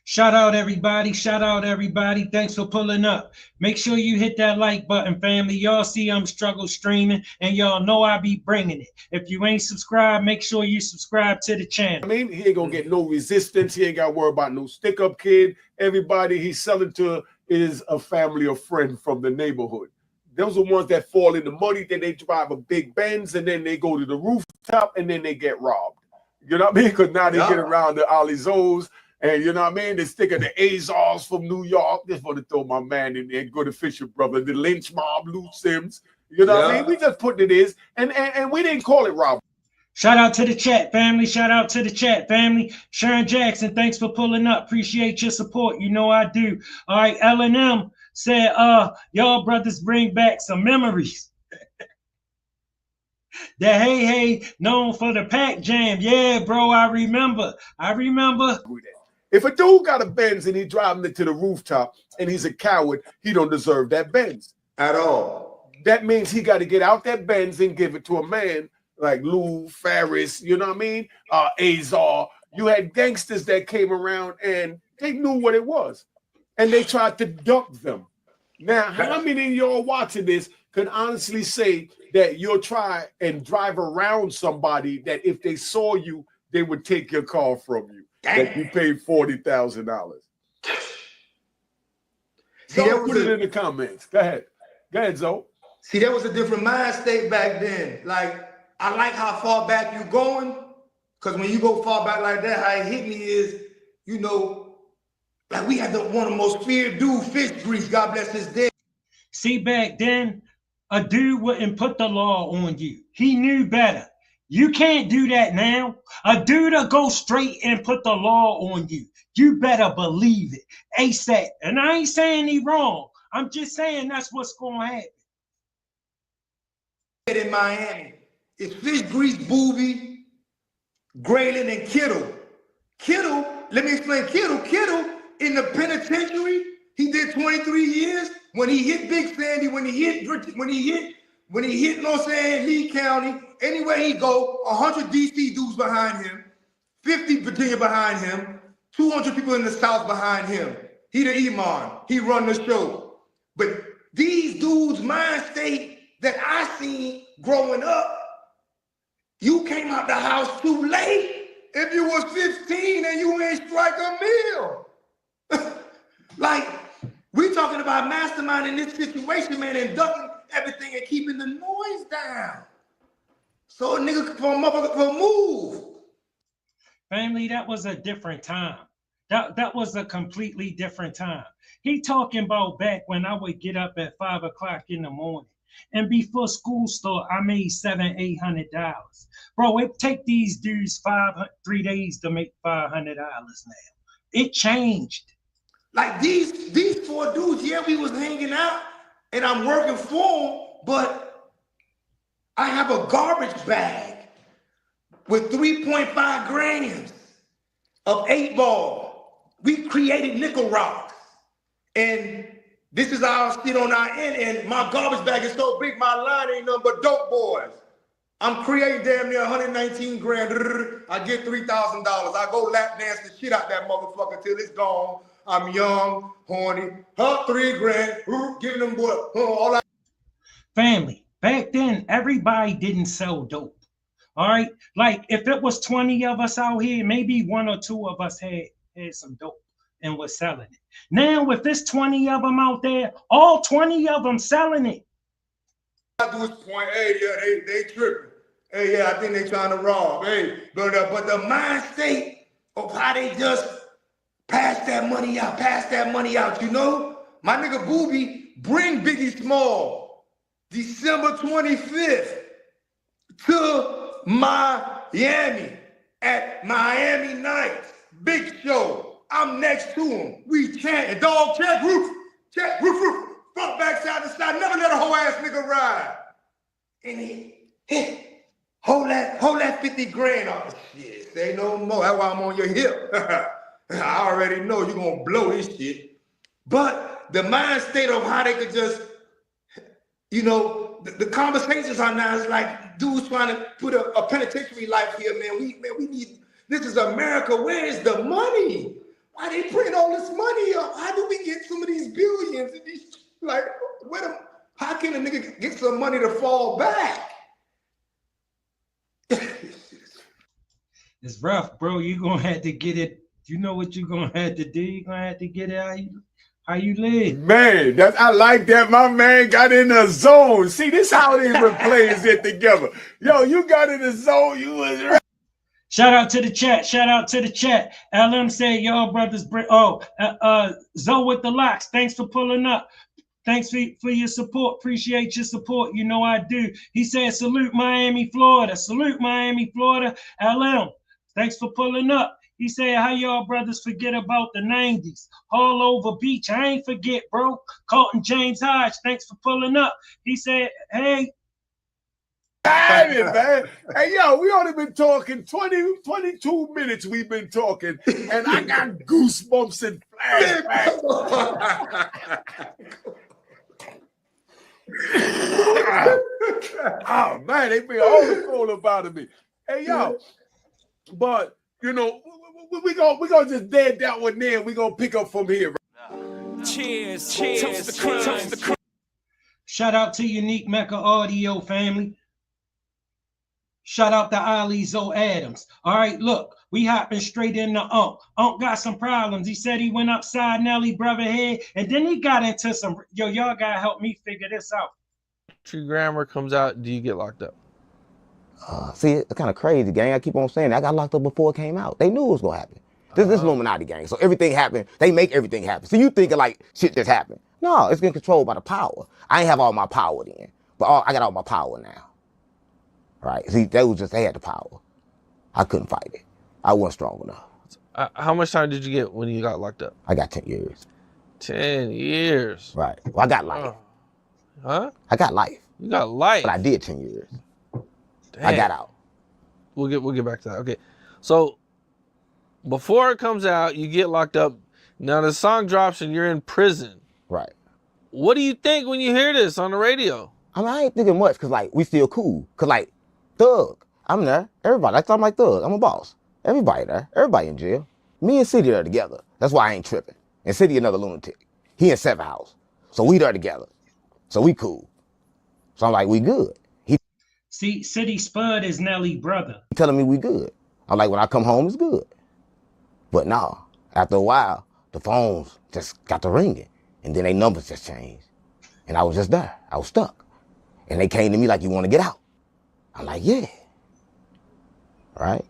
Shout out everybody. Shout out everybody. Thanks for pulling up. Make sure you hit that like button, family. Y'all see I'm struggle streaming and y'all know I be bringing it. If you ain't subscribed, make sure you subscribe to the channel. I mean, he ain't gonna get no resistance. He ain't got to worry about no stick-up kid. Everybody he's selling to is a family or friend from the neighborhood. Those are ones that fall into money. Then they drive a big Benz and then they go to the rooftop and then they get robbed. You know what I mean? Because now they get around the Alizos. And you know what I mean? They stick at the Azars from New York. Just want to throw my man in there, go to Fisher Brother, the Lynch Mob, Lou Sims. You know what I mean? We just put it is, and we didn't call it robbery. Shout out to the chat, family. Shout out to the chat, family. Sharon Jackson, thanks for pulling up. Appreciate your support. You know I do. All right, L&M said, y'all brothers bring back some memories. The hey, known for the Pac Jam. Yeah, bro, I remember. If a dude got a Benz and he driving it to the rooftop and he's a coward, he don't deserve that Benz at all. That means he got to get out that Benz and give it to a man like Lou, Ferris, you know what I mean? Azar. You had gangsters that came around and they knew what it was. And they tried to duck them. Now, how many of y'all watching this can honestly say that you'll try and drive around somebody that if they saw you, they would take your car from you? That you paid $40,000. So put it in the comments. Go ahead, Zoe. See, there was a different mind state back then. Like, I like how far back you going, because when you go far back like that, how it hit me is, you know, like we had one of the most feared dude, Fish Grease, God bless his dead. See, back then, a dude wouldn't put the law on you. He knew better. You can't do that now. A dude will go straight and put the law on you. You better believe it. ASAP. And I ain't saying he wrong. I'm just saying that's what's going to happen. In Miami, it's Fish Grease, Boobie, Graylin, and Kittle. Kittle, let me explain. Kittle in the penitentiary, he did 23 years. When he hit Big Sandy, when he hit, you know what I'm saying, Lee County, anywhere he go, 100 DC dudes behind him, 50 Virginia behind him, 200 people in the South behind him. He the Imam. He run the show. But these dudes' mind state that I seen growing up, you came out the house too late. if you was 15 and you ain't strike a meal. Like, we talking about masterminding this situation, man, and ducking everything and keeping the noise down. So a nigga for a motherfucker for a move. Family, that was a different time. That was a completely different time. He talking about back when I would get up at 5 o'clock in the morning. And before school start, I made $700-800. Bro, it take these dudes 3 days to make $500 now. It changed. Like these 4 dudes, yeah, we was hanging out and I'm working for them, but I have a garbage bag with 3.5 grams of 8-ball. We created nickel rocks. And this is our shit on our end, and my garbage bag is so big, my line ain't nothing but dope boys. I'm creating damn near 119 grand. I get $3,000. I go lap dance the shit out that motherfucker till it's gone. I'm young, horny, 3 grand, giving them boy, all that. Family, back then, everybody didn't sell dope. All right? Like, if it was 20 of us out here, maybe 1 or 2 of us had some dope and was selling it. Now, if there's 20 of them out there, all 20 of them selling it. I do this point, hey, yeah, they tripping. Hey, yeah, I think they trying to rob. Hey, but the mind state of how they just pass that money out, you know? My nigga Boobie bring Biggie Small December 25th to Miami at Miami Nights. Big show. I'm next to him. We chanting. Dog, check, roof, front, back, side to side. Never let a whole ass nigga ride. And he hold that 50 grand off. Shit, say no more. That's why I'm on your hip. I already know you're gonna blow this shit. But the mind state of how they could just, you know, the conversations are now is like dudes trying to put a penitentiary life here, man. We need, this is America. Where is the money? Why they print all this money up? How do we get some of these billions? And these, like, how can a nigga get some money to fall back? It's rough, bro. You're gonna have to get it. You know what you're gonna have to do? You're gonna have to get it how you live. Man, I like that. My man got in the zone. See, this how they plays it together. Yo, you got in the zone. You was right. Shout out to the chat. Shout out to the chat. LM said, "Yo, brothers, Zoe with the locks. Thanks for pulling up. Thanks for your support. Appreciate your support. You know I do." He said, "Salute Miami, Florida. Salute Miami, Florida." LM, thanks for pulling up. He said, "How y'all brothers forget about the 90s? All over beach. I ain't forget, bro." Colton James Hodge, thanks for pulling up. He said, "Hey." Man. Hey, yo, we only been talking 22 minutes we've been talking, and I got goosebumps and flashbacks. Oh, man, they been all the phone about me. Hey, yo, but, you know, we gonna just dead that one there, and we gonna pick up from here. Cheers. Shout out to Unique Mecca Audio family. Shout out to Ali Zoe Adams. All right, look, we hopping straight into Unc. Unc got some problems. He said he went upside Nelly brother head, and then he got into some, y'all gotta help me figure this out. True grammar comes out, do you get locked up? See, it's kind of crazy, gang. I keep on saying that. I got locked up before it came out. They knew it was gonna happen. This is Illuminati gang, so everything happened. They make everything happen. So you thinking like shit just happened. No, it's getting controlled by the power. I ain't have all my power then, but I got all my power now. Right? See, they had the power. I couldn't fight it. I wasn't strong enough. How much time did you get when you got locked up? I got 10 years. 10 years. Right. Well, I got life. Huh? I got life. You got life. But I did 10 years. Dang. I got out. We'll get back to that. Okay. So before it comes out, you get locked up. Now the song drops and you're in prison. Right. What do you think when you hear this on the radio? I mean, I ain't thinking much because, like, we still cool. Because, like, Thug, I'm there. Everybody, I'm like Thug. I'm a boss. Everybody there. Everybody in jail. Me and City are together. That's why I ain't tripping. And City another lunatic. He in 7 House. So we there together. So we cool. So I'm like, we good. See, City Spud is Nelly brother. He telling me we good. I'm like, when I come home, it's good. But no, after a while, the phones just got to ringing. And then their numbers just changed. And I was just there. I was stuck. And they came to me like, you want to get out? I'm like, yeah. Right?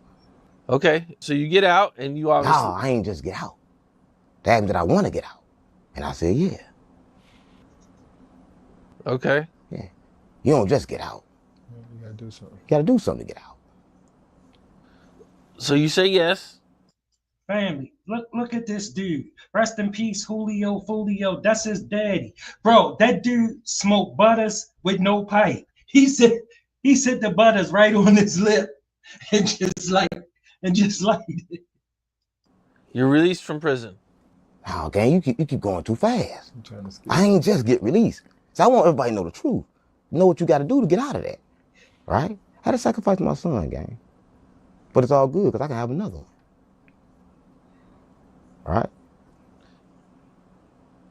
Okay, so you get out and you obviously... No, I ain't just get out. They asked me that I want to get out. And I said, yeah. Okay. Yeah. You don't just get out. You gotta do something. You gotta do something to get out. So you say yes. Family, look at this dude. Rest in peace, Julio Folio. That's his daddy. Bro, that dude smoked butters with no pipe. He said the butters right on his lip and just like it. You're released from prison. Oh, gang, you keep going too fast. I ain't just get released. So I want everybody to know the truth. Know what you got to do to get out of that. Right? I had to sacrifice my son, gang. But it's all good because I can have another one. Right?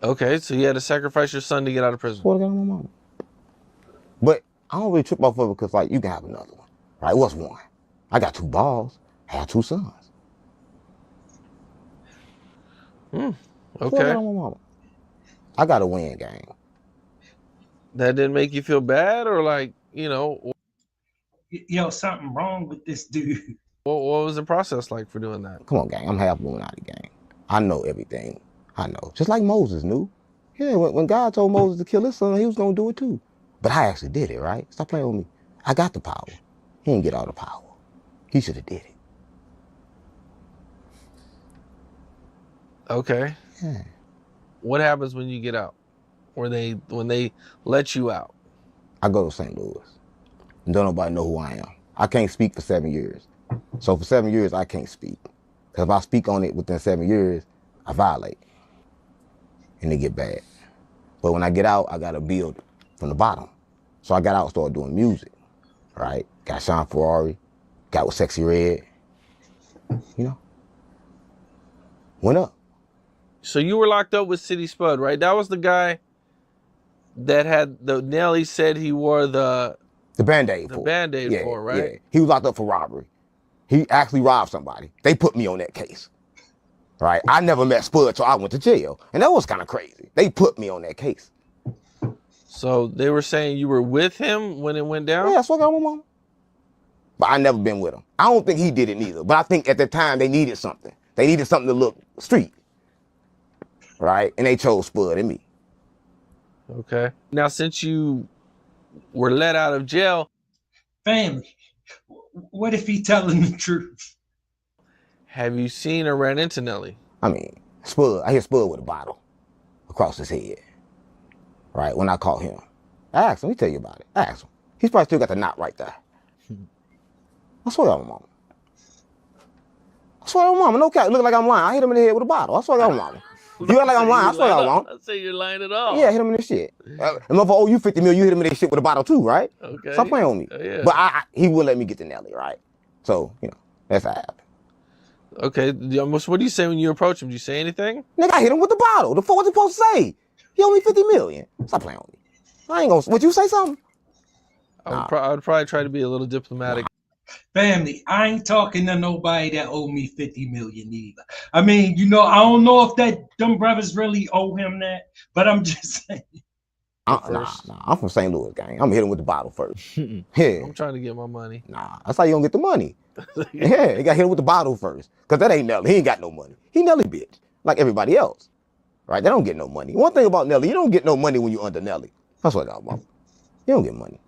Okay, so you had to sacrifice your son to get out of prison. What I got on my mama. But I don't really trip off of it because, like, you can have another one. Right? What's one? I got 2 balls. I have 2 sons. Okay. What I got on my mama. I got to win, gang. That didn't make you feel bad or like, you know... Yo, something wrong with this dude. What was the process like for doing that? Come on, gang. I'm half Lunati, gang. I know everything. I know. Just like Moses knew. Yeah, when God told Moses to kill his son, he was going to do it too. But I actually did it, right? Stop playing with me. I got the power. He didn't get all the power. He should have did it. Okay. Yeah. What happens when you get out? When they let you out? I go to St. Louis. Don't nobody know who I am. I can't speak for 7 years. So for 7 years, I can't speak. Because if I speak on it within 7 years, I violate. And it get bad. But when I get out, I got to build from the bottom. So I got out and started doing music. Right? Got Sean Ferrari. Got with Sexy Red. You know? Went up. So you were locked up with City Spud, right? That was the guy that had Nelly said he wore the Band-Aid for. Band-Aid Yeah, for, right? Yeah. He was locked up for robbery. He actually robbed somebody. They put me on that case. Right? I never met Spud, so I went to jail. And that was kind of crazy. They put me on that case. So they were saying you were with him when it went down? Yeah, that's what I got my mom. But I never been with him. I don't think he did it neither. But I think at the time they needed something. They needed something to look street. Right? And they chose Spud and me. Okay. Now, since you were let out of jail... Family, what if he telling the truth? Have you seen or ran into Nelly? I mean, Spud, I hit Spud with a bottle across his head. Right? When I caught him. I asked him, he tell you about it. I asked him. He's probably still got the knot right there. I swear on my mama. I swear on my mama. No cap. Look like I'm lying. I hit him in the head with a bottle. I swear on my mama. You act like I'm lying. I swear I won't. I say you're lying at all. Yeah, hit him in this shit. And motherfucker, oh, you 50 mil, you hit him in this shit with a bottle too, right? Okay. Stop playing with me. Yeah. But he wouldn't let me get to Nelly, right? So, you know, that's how it happened. Okay. What do you say when you approach him? Do you say anything? Nigga, I hit him with the bottle. The fuck was he supposed to say? He owe me 50 million. Stop playing with me. I ain't gonna, would you say something? I would probably try to be a little diplomatic. Family, I ain't talking to nobody that owe me 50 million either. I mean, you know, I don't know if them brothers really owe him that, but I'm just saying. Nah, I'm from St. Louis, gang. I'm gonna hit him with the bottle first. Yeah. I'm trying to get my money. Nah, that's how you gonna get the money. Yeah, you gotta hit him with the bottle first. Cause that ain't Nelly. He ain't got no money. He Nelly bitch, like everybody else. Right? They don't get no money. One thing about Nelly, you don't get no money when you under Nelly. That's what I got, mom. You don't get money.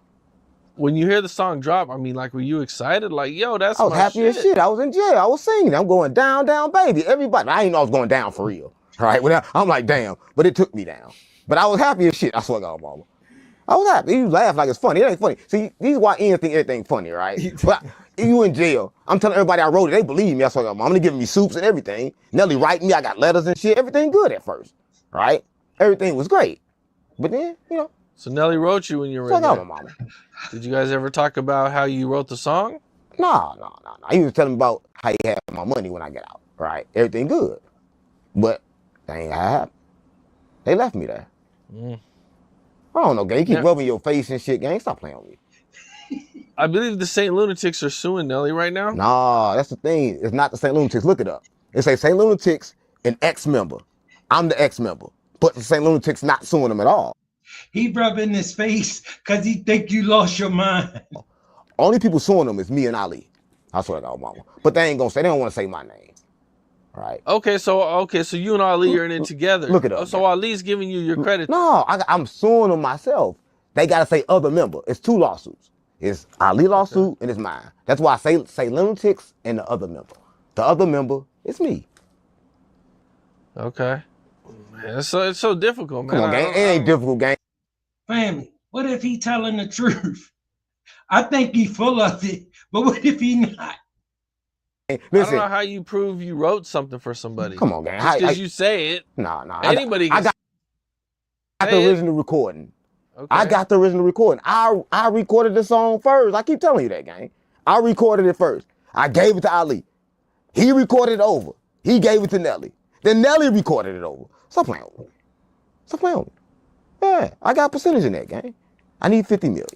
When you hear the song drop, I mean, like, were you excited? Like, yo, that's I was my happy shit. as shit. I was in jail. I was singing. I'm going down, down, baby. Everybody. I didn't know I was going down for real. All right? I'm like, damn. But it took me down. But I was happy as shit. I swear to God, mama. I was happy. You laugh like it's funny. It ain't funny. See, these YNs think everything funny, right? But you in jail. I'm telling everybody I wrote it. They believe me. I swear to God, mama. I'm giving me soups and everything. Nelly writing me. I got letters and shit. Everything good at first. Right? Everything was great. But then, you know. So Nelly wrote you when you were in there. Mama. Did you guys ever talk about how you wrote the song? No. He was telling me about how he had my money when I get out, right? Everything good. But that ain't how it happened. They left me there. I don't know, gang. You keep rubbing your face and shit, gang. Stop playing with me. I believe the St. Lunatics are suing Nelly right now. Nah, that's the thing. It's not the St. Lunatics. Look it up. It say St. Lunatics, an ex-member. I'm the ex-member. But the St. Lunatics not suing them at all. He rubbing his face because he think you lost your mind. Only people suing them is me and Ali. I swear to God, mama. But they ain't gonna say, they don't want to say my name. Right. Okay, so you and Ali are in it together. Look it up. So Ali's giving you your credit. No, I'm suing them myself. They gotta say other member. It's 2 lawsuits. It's Ali lawsuit and it's mine. That's why I say Lunatics and the other member. The other member is me. Okay. Man, it's so difficult, man. Come on, gang. It ain't difficult, gang. Family, what if he telling the truth? I think he full of it, but what if he not? Listen, I don't know how you prove you wrote something for somebody. Come on, gang. Just because you say it. Nah. Anybody I got the original recording. Okay. I got the original recording. I recorded the song first. I keep telling you that, gang. I recorded it first. I gave it to Ali. He recorded it over. He gave it to Nelly. Then Nelly recorded it over. Stop playing with me. Stop playing with me. Yeah, I got a percentage in that, gang. I need 50 million.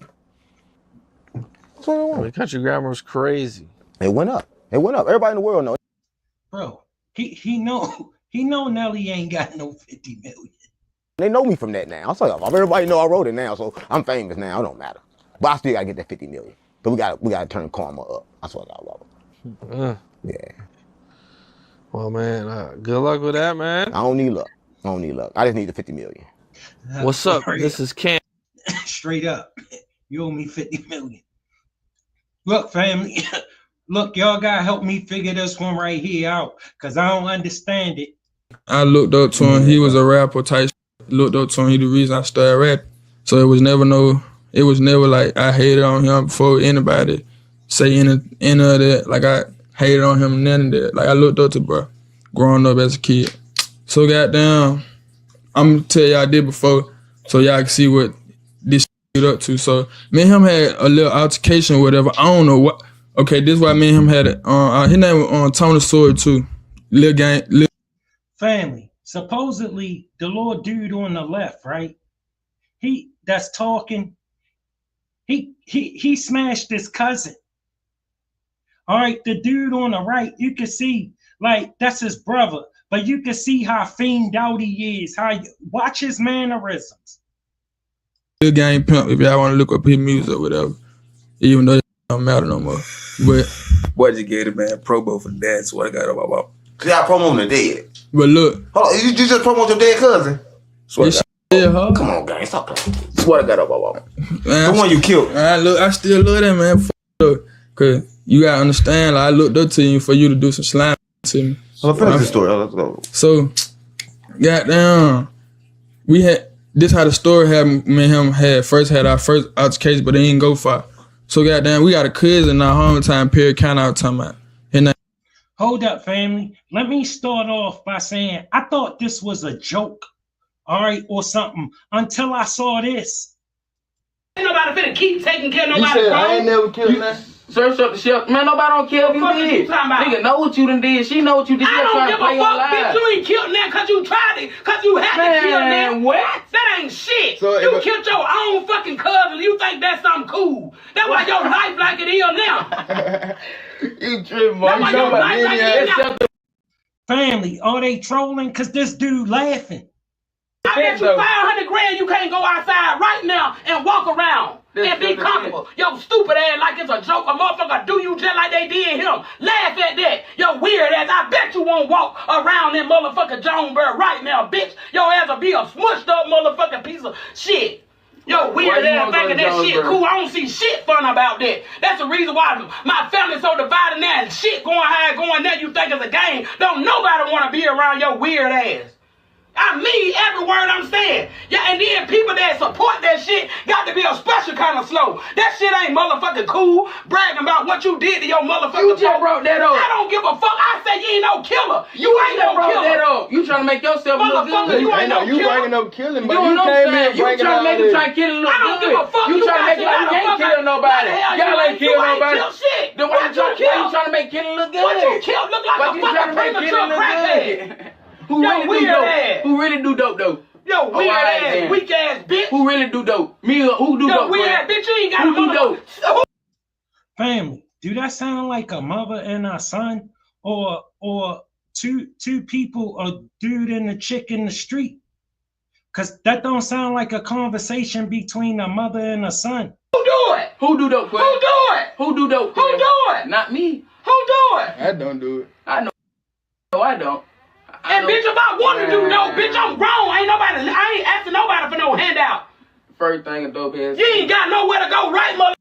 That's what I want. The country grammar was crazy. It went up. It went up. Everybody in the world knows. Bro, he know Nelly ain't got no 50 million. They know me from that now. I'll tell y'all. Everybody know I wrote it now, so I'm famous now. It don't matter. But I still gotta get that 50 million. But we gotta turn karma up. I swear to God, yeah. Well, man, good luck with that, man. I don't need luck. I just need the 50 million. What's up? This is Cam. Straight up. You owe me 50 million. Look, family. Look, y'all gotta help me figure this one right here out, because I don't understand it. I looked up to him. He was a rapper type. Looked up to him. He the reason I started rapping. So it was never like I hated on him before anybody say any of that. Like I hated on him, none of that. Like I looked up to bro growing up as a kid. So goddamn, I'm gonna tell y'all I did before so y'all can see what this shit up to. So me and him had a little altercation or whatever. I don't know what. Okay, this is why me and him had it. His name was Tony Sword too. Lil gang. Family, supposedly the little dude on the left, right? That's talking. He smashed his cousin. All right, the dude on the right, you can see like that's his brother, but you can see how fiend out he is. Watch his mannerisms. Lil gang pimp. If y'all want to look up his music or whatever, even though it don't matter no more. But boy, just gave the man promo for that. So I got about. Cause y'all promoting the dead. But look, hold on, you just promote your dead cousin. Come on, gang, stop playing. Swear to God, the one you killed. I still love that man. Cause you gotta understand, like I looked up to you for you to do some slime to me. Let's finish the story. Let's go. So, goddamn, this how the story happened. Me and him had our first altercation, but it didn't go far. So goddamn, we got a cousin our home time period count out talking about. Hold up, family. Let me start off by saying I thought this was a joke, all right, or something, until I saw this. Ain't nobody finna keep taking care of nobody's phone. I ain't never killed nothing. Search up the shelf. Man, nobody don't care if you did. Nigga know what you done did. She know what you did. I don't give a fuck, bitch. You ain't killed that because you tried it. Because you had to kill that. What? That ain't shit. So you killed your own fucking cousin. You think that's something cool. That's why your life like it is now. You tripping, man. That's why your life like it is now. Family, are they trolling? Because this dude laughing. I bet you 500 grand you can't go outside right now and walk around. And be comfortable. Yo, stupid ass like it's a joke. A motherfucker do you just like they did him. Laugh at that. Yo, weird ass. I bet you won't walk around that motherfucker Jonesboro right now, bitch. Your ass will be a smushed up motherfucking piece of shit. Yo, weird ass thinking that shit cool. I don't see shit fun about that. That's the reason why my family's so divided now and shit going high and going there you think it's a game. Don't nobody want to be around your weird ass. I mean every word I'm saying. Yeah, and then people that support that shit got to be a special kind of slow. That shit ain't motherfucking cool. Bragging about what you did to your motherfucking You just wrote that up. I don't give a fuck. I say you ain't no killer. You ain't no wrote killer. That up. You trying to make yourself look good. You ain't no killer. You bringing up killing, but you came in bringing all this. You trying to make him look good. I don't give a fuck. You trying to make him look good. You ain't kill nobody. Y'all ain't kill nobody. Then why you trying to make killing look good? What you kill look like a fucking premature crackhead. Who really do dope though? Yo, weird ass, weak ass bitch. Who really do dope? Me or who do dope? Yo, weird ass bitch, you ain't got who do dope? Family, do that sound like a mother and a son, or two people, a dude and a chick in the street? Cause that don't sound like a conversation between a mother and a son. Who do it? Who do dope? Who do it? Who do dope? Who do it? Not me. Who do it? I don't do it. I know. No, I don't. And bitch, if I want to do dope, bitch, I'm grown. I ain't asking nobody for no handout. First thing a dope is. You ain't got nowhere to go, right, mother?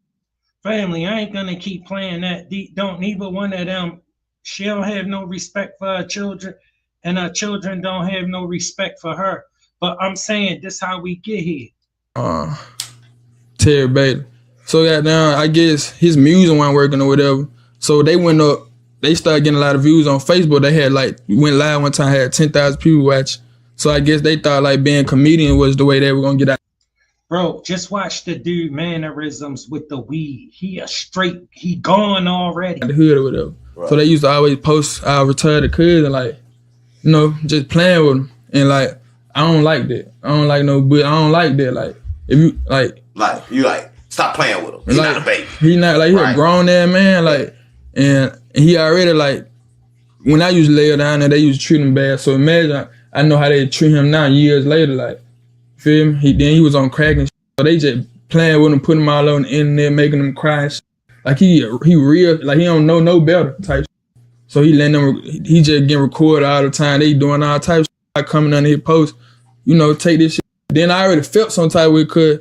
Family, I ain't gonna keep playing that. Don't neither one of them. She don't have no respect for her children, and her children don't have no respect for her. But I'm saying this how we get here. Terry Bailey. So goddamn, I guess his music wasn't working or whatever. So they went up. They started getting a lot of views on Facebook. They had went live one time, had 10,000 people watch. So I guess they thought like being a comedian was the way they were gonna get out. Bro, just watch the dude mannerisms with the weed. He gone already. The hood or whatever. Right. So they used to always post our retired kids and like, just playing with them. And like, I don't like that. I don't like no, but I don't like that. Like, if you stop playing with him. He's not a baby. He not like, he a grown ass man. Like, and he already like, when I used to lay down there, they used to treat him bad. So imagine, I know how they treat him now years later. Like, feel me? Then he was on crack and shit. So they just playing with him, putting him all on the internet, making him cry and shit. Like he real, like he don't know no better type shit. So he letting them, he just getting recorded all the time. They doing all types of shit, like coming under his post, take this shit. Then I already felt some type of way, cause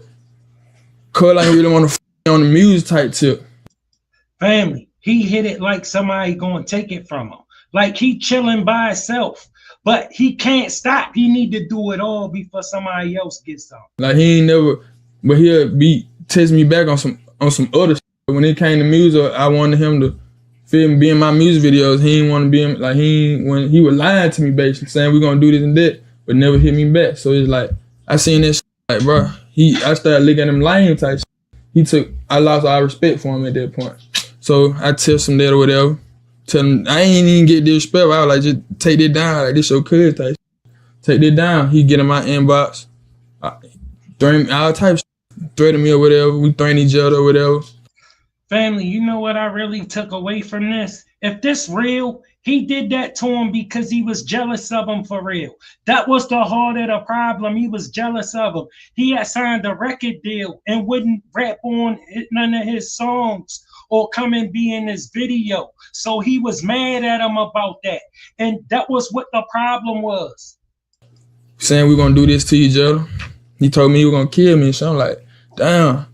like he really want to on the music type tip. Family, he hit it like somebody gonna take it from him. Like he chilling by himself. But he can't stop. He need to do it all before somebody else gets on. Like he ain't never, but he'll be testing me back on some other shit. When it came to music, I wanted him to be in my music videos. He didn't want to be in, like when he was lying to me basically, saying we're gonna do this and that, but never hit me back. So it's like I seen this shit, like bro, I started looking at him lame type shit. I lost all respect for him at that point. So I test him that or whatever. Tell him I ain't even get disrespect. I was like, just take that down. Like this your kid type. Take that down. He get in my inbox, threaten all types, threaten me or whatever. We threaten each other or whatever. Family, you know what I really took away from this? If this real, he did that to him because he was jealous of him for real. That was the heart of the problem. He was jealous of him. He had signed a record deal and wouldn't rap on none of his songs or come and be in his video. So he was mad at him about that. And that was what the problem was. Saying we're going to do this to each other. He told me he was going to kill me. So I'm like, damn.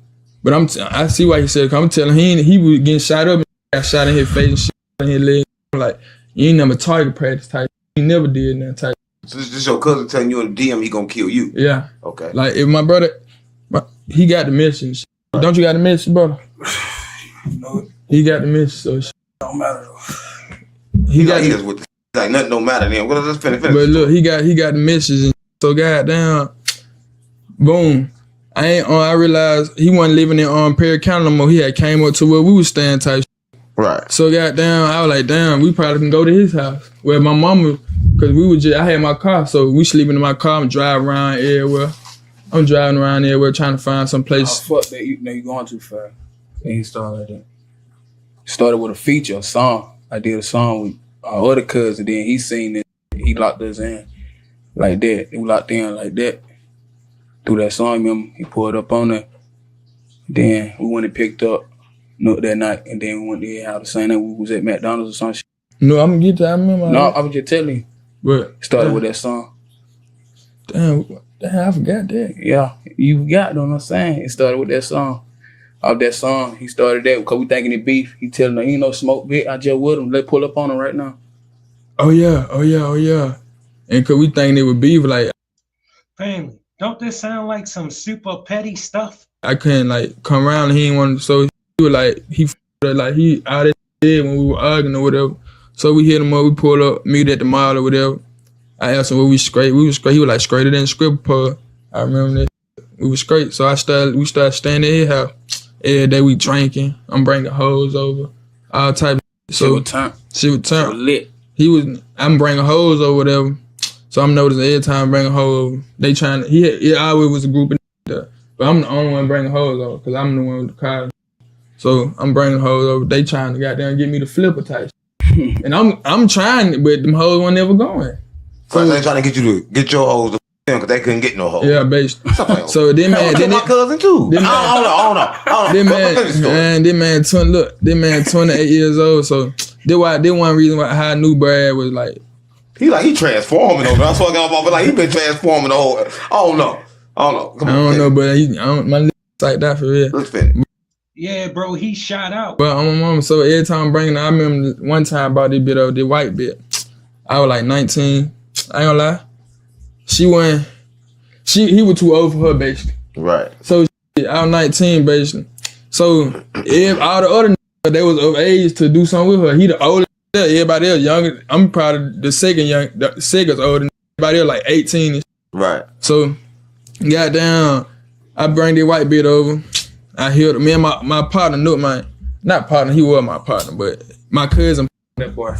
But I see why he said it. I'm telling him he was getting shot up and got shot in his face and shit in his leg. I'm like, you ain't never target practice type. He never did that type. So this is your cousin telling you in the DM he going to kill you? Yeah. Okay. Like if my brother, he got the message. Don't you got the message, brother? No. He got the message, so shit. Don't matter though. He is with the, like nothing don't matter then. Well, let's finish. But look, he got the message, and so goddamn, boom. I realized he wasn't living in Perry County no more. He had came up to where we was staying type. Right. So goddamn, I was like, damn, we probably can go to his house where my mama, cause I had my car, so we sleeping in my car and drive around everywhere. I'm driving around everywhere trying to find some place. Oh, fuck that, you going too far. And he started like that. Started with a feature, a song. I did a song with our other cousin, then he seen it. He locked us in like that. We locked in like that. Through that song, remember, he pulled up on it. Then we went and picked up Nook that night, and then we went to how the same night we was at McDonald's or some shit. No, I'm gonna get to that. I remember. No, I was just telling you. But started with that song. Damn, I forgot that. Yeah, you forgot, know what I'm saying? It started with that song. Off that song, he started that because we thinking it beef. He telling him, ain't no smoke, bitch. I just with him. Let's pull up on him right now. Oh yeah. And cause we thinking it would beef, like. Family, don't this sound like some super petty stuff? I couldn't like come around and he didn't want to, so he was like, he out of there when we were arguing or whatever. So we hit him up, we pulled up, meet at the mall or whatever. I asked him what we scrape. We was straight. He was like straighter than script pub. I remember that. We was straight. So we started staying at his house. Every day we drinking. I'm bringing hoes over. All type of shit. Shit would turn. Lit. I'm bringing hoes or whatever. So I'm noticing every time I bring a hoe over, they trying to, he always was a group of there. But I'm the only one bringing hoes over because I'm the one with the car. So I'm bringing hoes over. They trying to goddamn get me the flipper type. And I'm trying, but them hoes weren't never going. So they trying to get you to get your hoes to because they couldn't get no hoes. Yeah, basically. So then man, then my cousin too. I don't know. This man 28 years old. So this one reason why how I knew Brad was like. He transforming over. That's what I got off. Like he been transforming the whole. I don't know. Come on, I don't know, but my lips like that for real. Let's finish. Yeah, bro, he shot out. But I'm a mom, so every time I'm bringing, I remember one time I brought this bit over, the white bit. I was like 19. I ain't gonna lie. He was too old for her, basically. Right. So I was 19, basically. So if all the other niggas, they was of age to do something with her. He the oldest. Everybody else younger. I'm probably the second older. Everybody else like 18. Right. So goddamn, I bring the white bit over. I healed me and my partner, not partner, he was my partner, but my cousin, that boy,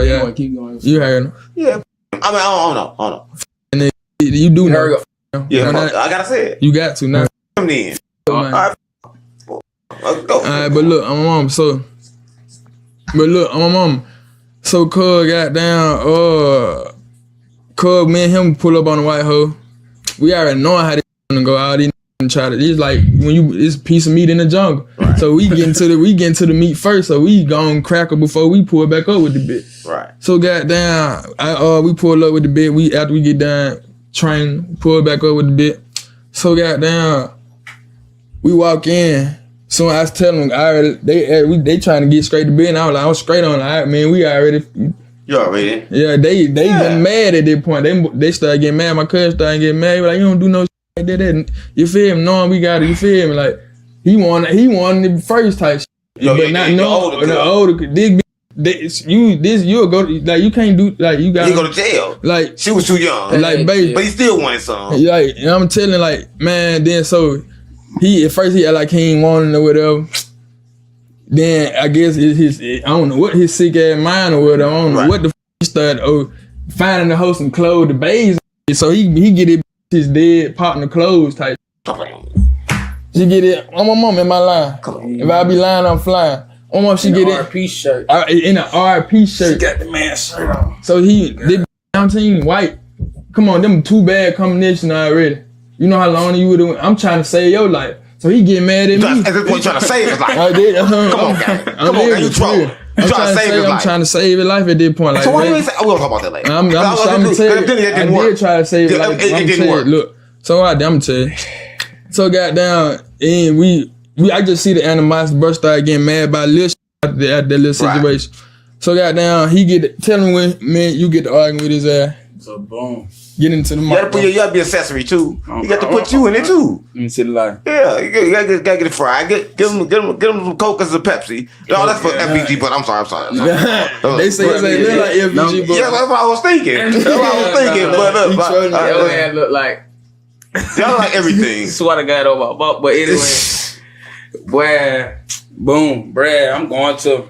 yeah. Keep going. You heard him. Yeah. I mean, I don't know. And then you do know. Yeah, I gotta say it. You got to now. Come in. All right, but look, I'm a mom. So cuz cuz me and him pull up on the white hoe. We already know how this gonna go out. And try to, it's like when it's a piece of meat in the jungle. Right. So we get into the meat first. So we gon' crackle before we pull back up with the bit. Right. So goddamn, we pull up with the bit. After we get done train, pull back up with the bit. So goddamn, we walk in. So I was telling them, they trying to get straight to bed. And I was like, I'm straight on. All right, man, we already. You already? Yeah, they getting mad at that point. They started getting mad. My cousin started getting mad. Like, you don't do no shit like that. You feel me? Knowing we got it. You feel me? Like he wanted the first type shit. But not knowing the older. You'll go like you can't do like you got. You go to jail. Like she was too young. Like baby, but he still wanted some. Like and I'm telling like man. Then so at first he like he ain't wanting or whatever. Then I guess it's I don't know what his sick ass mind or whatever. I don't know what the he started finding the host and clothes the bays. So he get his dead partner clothes type. She get it. I'm my mom in my line. If I be lying, I'm flying. My mom she get it. RP shirt. In an RP shirt. She got the man shirt on. So they 19 white. Come on, them two bad combination already. You know how long you would. I'm trying to save your life. So he get mad at me. At this point, trying to save his life. Come on, gang. Come on, gang. You trolling. I'm trying to save his life. I'm trying to save his life at this point. Like, so why do you say? We'll talk about that later. I'm tell you. I did try to save his life. It didn't work. Look, so I'm tell you. So goddamn, and I just see the animosity bro start getting mad by little shit at that little situation. So goddamn, he tell him when man you get to arguing with his ass. So boom. Get into the mic. You gotta be accessory too. You got to put you in it too. Let me see the line. Yeah, you gotta get it fried. Give him some Coke and some Pepsi. No, that's for FBG, but I'm sorry. They say look like FBG, but yeah, that's what I was thinking. Your man look like y'all like everything. Swear to God over, but anyway, boy, boom, Brad, I'm going to.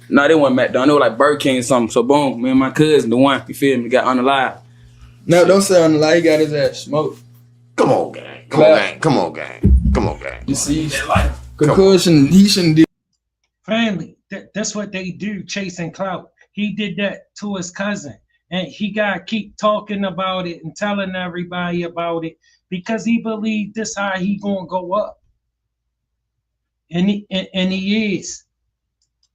No, they wasn't McDonald's. They were like Burger King or something. So boom, me and my cousin, the one, you feel me, got on the live. No, don't say on the live. He got his ass smoked. Come on, gang. Come on, gang. You see, concussion. He shouldn't do. Family. That's what they do, chasing clout. He did that to his cousin, and he gotta keep talking about it and telling everybody about it because he believed this how he gonna go up, and he is.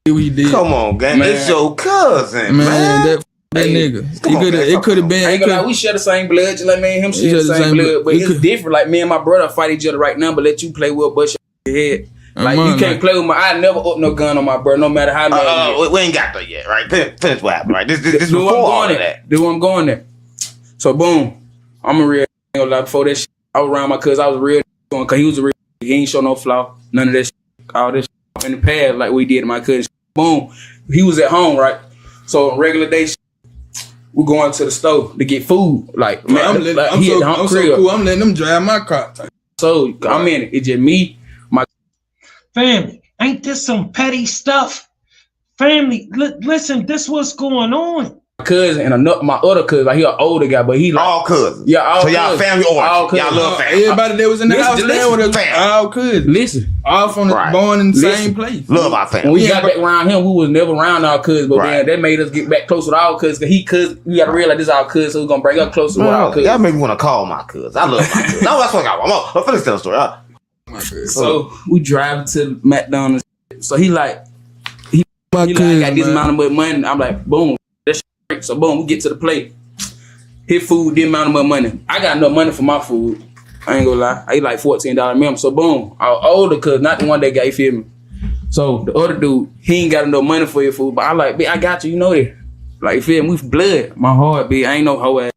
We did. Come on, gang. Man. It's your cousin, man. That nigga. It could have been. I ain't gonna lie, we share the same blood, just like me and him share the same blood. But it's different. Like me and my brother fight each other right now, but let you play with bush your head. Like you can't play with I never up no gun on my brother, no matter how many. We ain't got that yet, right? Finish what happened, right? This before all of that. This where I'm going there. So boom, I'm a real. Before that shit, I was around my cousin. I was real because he was a real. He ain't show no flaw, none of that shit. All this shit in the past, like we did to my cousin. Boom, he was at home, right? So on regular day. We going to the store to get food. Like, man, I'm so cool. I'm letting them drive my car. So I'm in it. It's just me, my family. Ain't this some petty stuff? Family, listen, this what's going on. cousin and my other cousin, like he an older guy, but he like all cousins. Yeah, all so y'all cousins. family origin. All cousins. Y'all love family. Everybody that was in the house there with us, all cousins. Listen, all from the born in the same place. Love our family. When we got back around him, we was never around our cousins, but then that made us get back closer to our cousins. Cause he cousin, we gotta realize this is our cousin, so we're gonna bring up closer with our cousins. Y'all made me want to call my cousins. I love my cousins. No, that's what I want. I'm finna tell the story. So we driving to McDonald's. So he like, I got this amount of money. I'm like, boom, that's straight. So boom, we get to the plate. His food, this amount of money. I got enough money for my food. I ain't gonna lie. I eat like $14 minimum. So boom, our older cuz, not the one that got, you feel me? So the other dude, he ain't got enough money for your food, but I like, bitch, I got you, you know that. Like, you feel me? We blood. My heart, bitch. I ain't no hoe ass.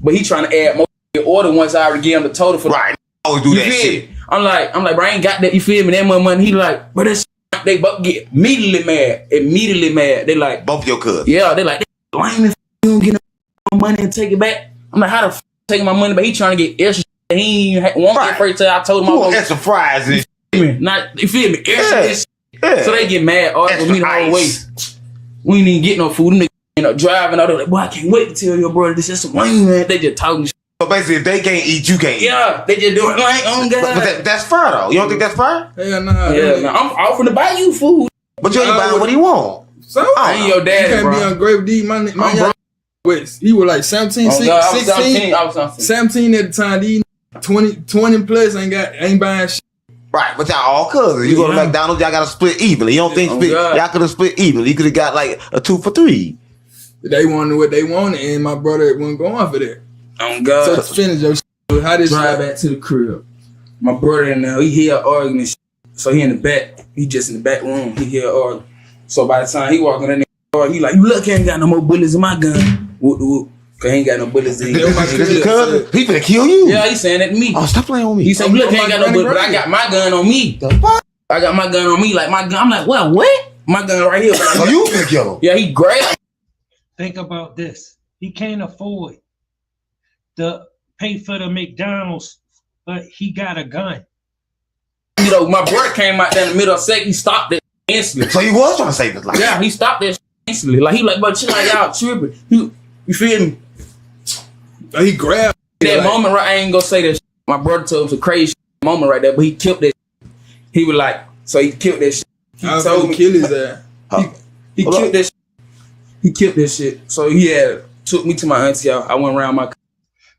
But he trying to add more to the order once I already give him the total for right. Always do that shit. I'm like, bro, I ain't got that, you feel me? That much money. He like, but that's they both get immediately mad. They like both your cousins. Yeah, they like, lame if you don't get no money and take it back. I'm like, how the f taking my money? But he trying to get extra. He ain't want it first till I told him. You want extra fries and shit. Not, you feel me? Extra. Yeah. So they get mad, arguing with me the whole way. We ain't even get no food. Them niggas driving out there like, boy, I can't wait to tell your brother this is some lame, man. They just talking shit. So basically, if they can't eat, you can't eat. Yeah, they just doing like, oh God. But that's fair though. You don't think that's fair? Hell nah. Yeah, man. I'm offering to buy you food. But you ain't buying what he want. So I ain't your daddy, you can't bro. be on Grave D. My he was like 17, Oh, 16, God, I was 17 at the time. These 20 plus ain't buying shit. Right, but y'all all cousins. You go to McDonald's, y'all gotta split evenly. You don't think y'all could have split evenly? You could have got like a 2 for 3. They wanted what they wanted, and my brother wasn't going for that. Oh God! So to finish your shit, how this drive back to the crib? My brother in there, he hear arguing and shit. So he in the back. He just in the back room. He hear arguing. So by the time he walking in there, he like, you look, I ain't got no more bullets in my gun. Whoop whoop. Cause he ain't got no bullets in his cousin. He finna kill you. Yeah, he saying that to me. Oh, stop playing on me. He saying, look, I ain't got no bullets, but I got my gun on me. The fuck? I got my gun on me. Like my gun. I'm like, what? My gun right here. So you finna kill him? Yeah, he grabbed. Think about this. He can't afford to pay for the McDonald's, but he got a gun. You know, my brother came out there in the middle of the second. He stopped it instantly. So he was trying to save his life. Yeah, he stopped that instantly. Like he like, but chill like y'all tripping. You feel me? He grabbed that moment right. I ain't gonna say that. My brother told him some crazy moment right there, but he killed that. He was like, so he killed that shit. He told me kill his ass. He killed that shit. He killed that shit. So he had took me to my auntie. I went around my.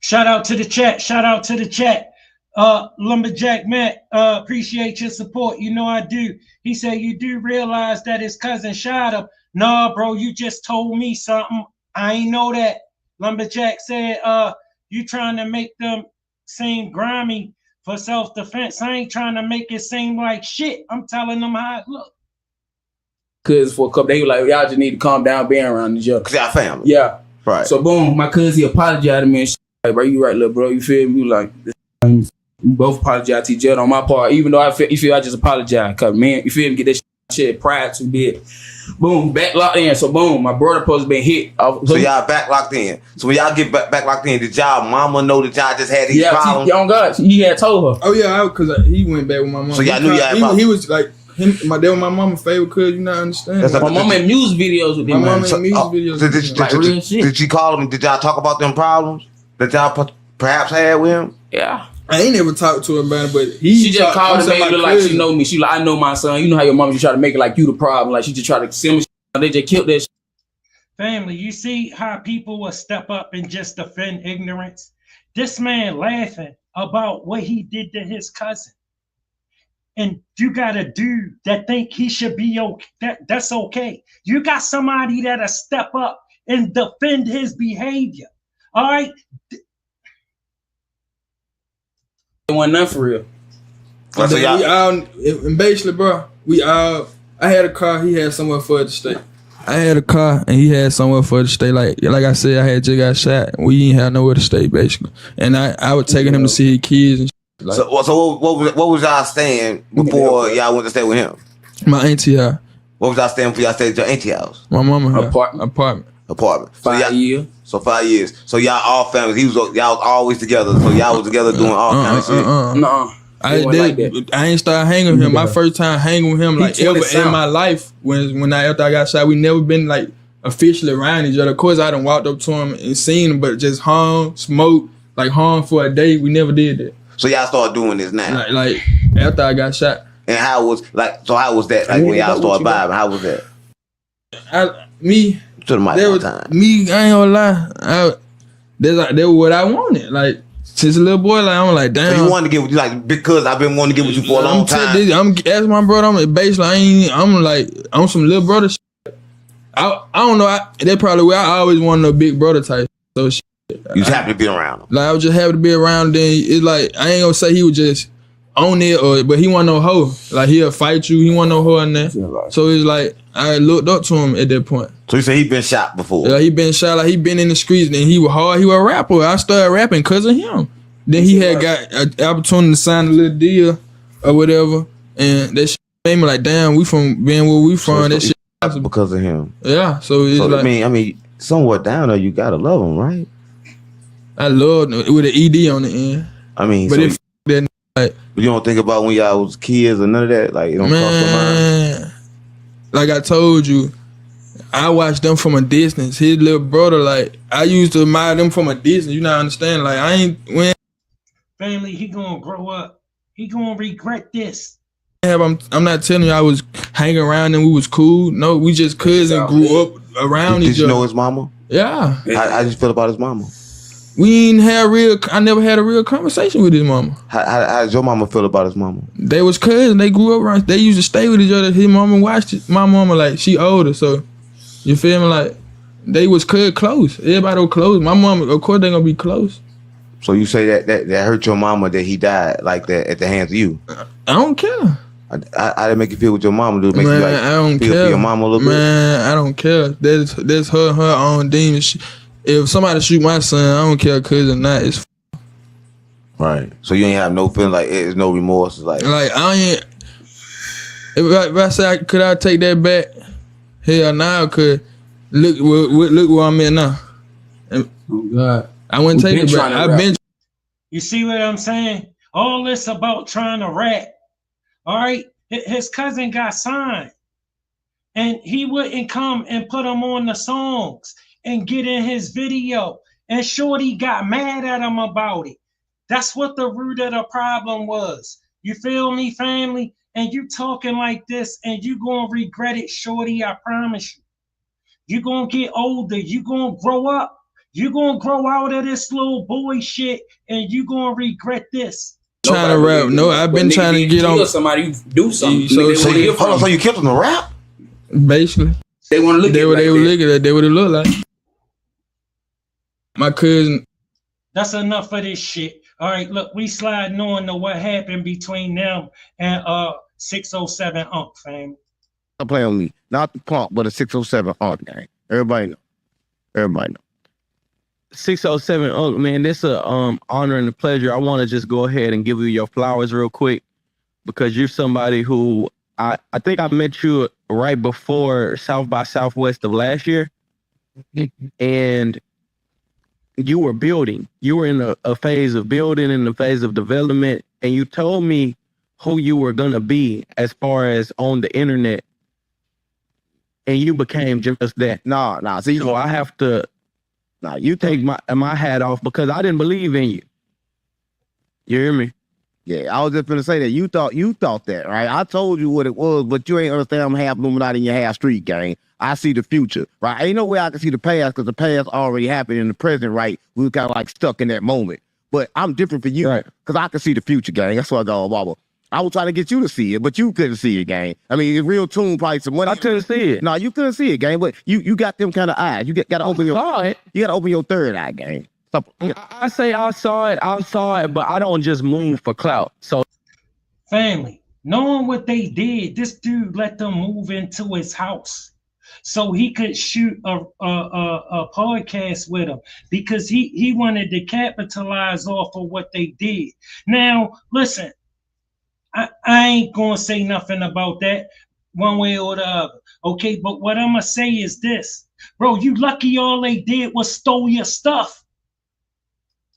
Shout out to the chat. Shout out to the chat. Lumberjack Matt, appreciate your support. You know I do. He said you do realize that his cousin shot him. Nah, bro, you just told me something. I ain't know that. Lumberjack said, you trying to make them seem grimy for self-defense. I ain't trying to make it seem like shit. I'm telling them how it look. Cause for a couple days, he was like, y'all just need to calm down being around each other. Cause y'all family. Yeah. Right. So boom, my cousin, he apologized to me and shit. Like, bro, you right, little bro. You feel me? Like, we both apologize to each other on my part, even though I feel I just apologize. Cause man, you feel me? Get that shit pride too big. Boom, back locked in. So boom, my brother supposed to be hit. So y'all back locked in. So when y'all get back locked in, did y'all mama know that y'all just had these problems? Yeah, on God, he had told her. Oh yeah, because he went back with my mom. So y'all knew y'all. He was like him. My dad was my mama's favorite cuz. You not understand? My mom made music videos with him. My mama made music videos. Did she call him? Did y'all talk about them problems that y'all perhaps had with him? Yeah. I ain't never talked to him about it, but she just called and made it look like she know me. She like, I know my son. You know how your mama just try to make it like you the problem. Like she just try to send me. They just killed that shit. Family, you see how people will step up and just defend ignorance? This man laughing about what he did to his cousin. And you got a dude that think he should be okay. That's okay. You got somebody that'll step up and defend his behavior. All right? It wasn't nothing for real. So we all, and basically, bro, I had a car, he had somewhere for the state. I had a car and he had somewhere for the stay. Like I said, I had just got shot. We ain't had nowhere to stay, basically. And I was taking him to see his kids and shit. Like, so what was y'all staying before y'all went to stay with him? My auntie house. What was y'all staying before y'all stayed at your auntie house? My mama house. Apartment. So 5 years. So 5 years. So y'all all families. Y'all was always together. So y'all was together doing all kind of shit. No. I ain't started hanging with him. My first time hanging with him like ever in my life after I got shot. We never been like officially around each other. Of course, I done walked up to him and seen him, but just hung, smoked, like hung for a day. We never did that. So y'all start doing this now? Like after I got shot. And how was that? Like when y'all started vibing, how was that? Me. To the mic one time. Me, I ain't gonna lie. That was what I wanted. Like, since a little boy, like I'm like, damn. So you wanted to get with you, like, because I've been wanting to get with you for a long time. I'm asking my brother. I'm at baseline. I'm some little brother shit. I don't know. That probably where I always wanted a big brother type. So shit. You was happy to be around him. Like I was just happy to be around him. Then it's like I ain't gonna say he was just on it, but he wasn't no hoe. Like he'll fight you. He wasn't no hoe in there. So it's like I looked up to him at that point. So you say he been shot before? Yeah, he been shot. Like he been in the streets. And he was hard. He was a rapper. I started rapping because of him. Then he had got an opportunity to sign a little deal or whatever, and that shit made me like, damn, we from being where we from. That shit because of him. Yeah. So it's like, I mean, somewhat down there, you gotta love him, right? I love with an ED on the end. I mean, but so if that like, you don't think about when y'all was kids or none of that, like it don't cross your mind. Like I told you, I watched them from a distance. His little brother, like I used to admire them from a distance. You not understand? Like I ain't when family, he gonna grow up. He gonna regret this. I'm not telling you I was hanging around and we was cool. No, we just cousins grew up around each other. Did you know his mama? Yeah. How just feel about his mama? We ain't had I never had a real conversation with his mama. How did your mama feel about his mama? They was cousins. They grew up around. They used to stay with each other. His mama watched it. My mama, like, she older, so you feel me? Like, they was close. Everybody was close. My mama, of course, they gonna be close. So you say that hurt your mama that he died like that at the hands of you? I don't care. How did it make you feel with your mama? Do it make man, you like I don't feel care. for your mama a little bit? Man, I don't care. That's her own demon. If somebody shoot my son, I don't care cause or not. It's right. So you ain't have no feeling, like it's no remorse, like I ain't. If I say could I take that back? Hell nah, cause look where I'm at now. And oh God, I wouldn't take it back. I've been. You see what I'm saying? All this about trying to rap. All right, his cousin got signed, and he wouldn't come and put him on the songs and get in his video. And Shorty got mad at him about it. That's what the root of the problem was. You feel me, family? And you talking like this, and you gonna regret it, Shorty. I promise you. You gonna get older. You gonna grow up. You gonna grow out of this little boy shit, and you gonna regret this. Trying to rap. No, I've been trying to get on. Somebody you do something. So you killed him to rap? Basically. They want to look at it. They would look at it. They would look like. My cousin. That's enough of this shit. All right, look, we sliding on to what happened between them and 607 Unk, fam. I'm playing on me. Not the punk, but a 607 Unk gang. Everybody know. 607 Unk, man, this a honor and a pleasure. I want to just go ahead and give you your flowers real quick because you're somebody who I think I met you right before South by Southwest of last year, and you were building. You were in a phase of building, in a phase of development, and you told me who you were gonna be as far as on the internet, and you became just that. Nah. See, so I have to. Now you take my hat off because I didn't believe in you. You hear me? Yeah, I was just gonna say that you thought that, right? I told you what it was, but you ain't understand I'm half Illuminati and you half street gang. I see the future, right? Ain't no way I can see the past because the past already happened in the present, right? We kind of like stuck in that moment. But I'm different for you because I can see the future, gang. That's what I got, Baba. I was trying to get you to see it, but you couldn't see it, gang. I mean, it's real tune probably some money. I couldn't see it. No, you couldn't see it, gang. But you got them kind of eyes. You got to open your. You got to open your third eye, gang. Stop. I say I saw it, but I don't just move for clout. So, family, knowing what they did, this dude let them move into his house so he could shoot a podcast with him because he wanted to capitalize off of what they did. Now, listen. I ain't gonna say nothing about that one way or the other. Okay, but what I'm gonna say is this, bro, you lucky all they did was stole your stuff.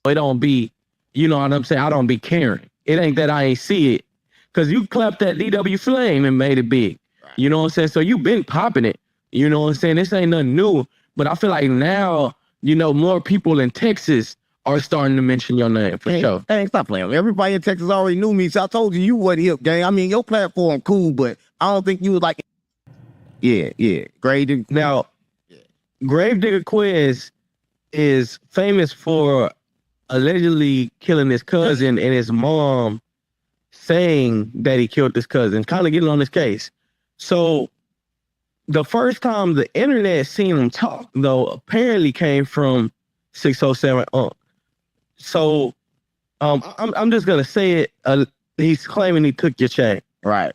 It don't be, you know what I'm saying? I don't be caring. It ain't that I ain't see it. Cause you clapped that DW Flame and made it big. You know what I'm saying? So you been popping it. You know what I'm saying? This ain't nothing new. But I feel like now, more people in Texas are starting to mention your name for sure. Hey, stop playing. Everybody in Texas already knew me, so I told you wasn't hip, gang. I mean, your platform cool, but I don't think you was like. Yeah. Grave. Now, Gravedigger Quiz is famous for allegedly killing his cousin and his mom saying that he killed his cousin, kind of getting on his case. So the first time the internet seen him talk, though, apparently came from 607 So I'm just gonna say it. He's claiming he took your chain. Right.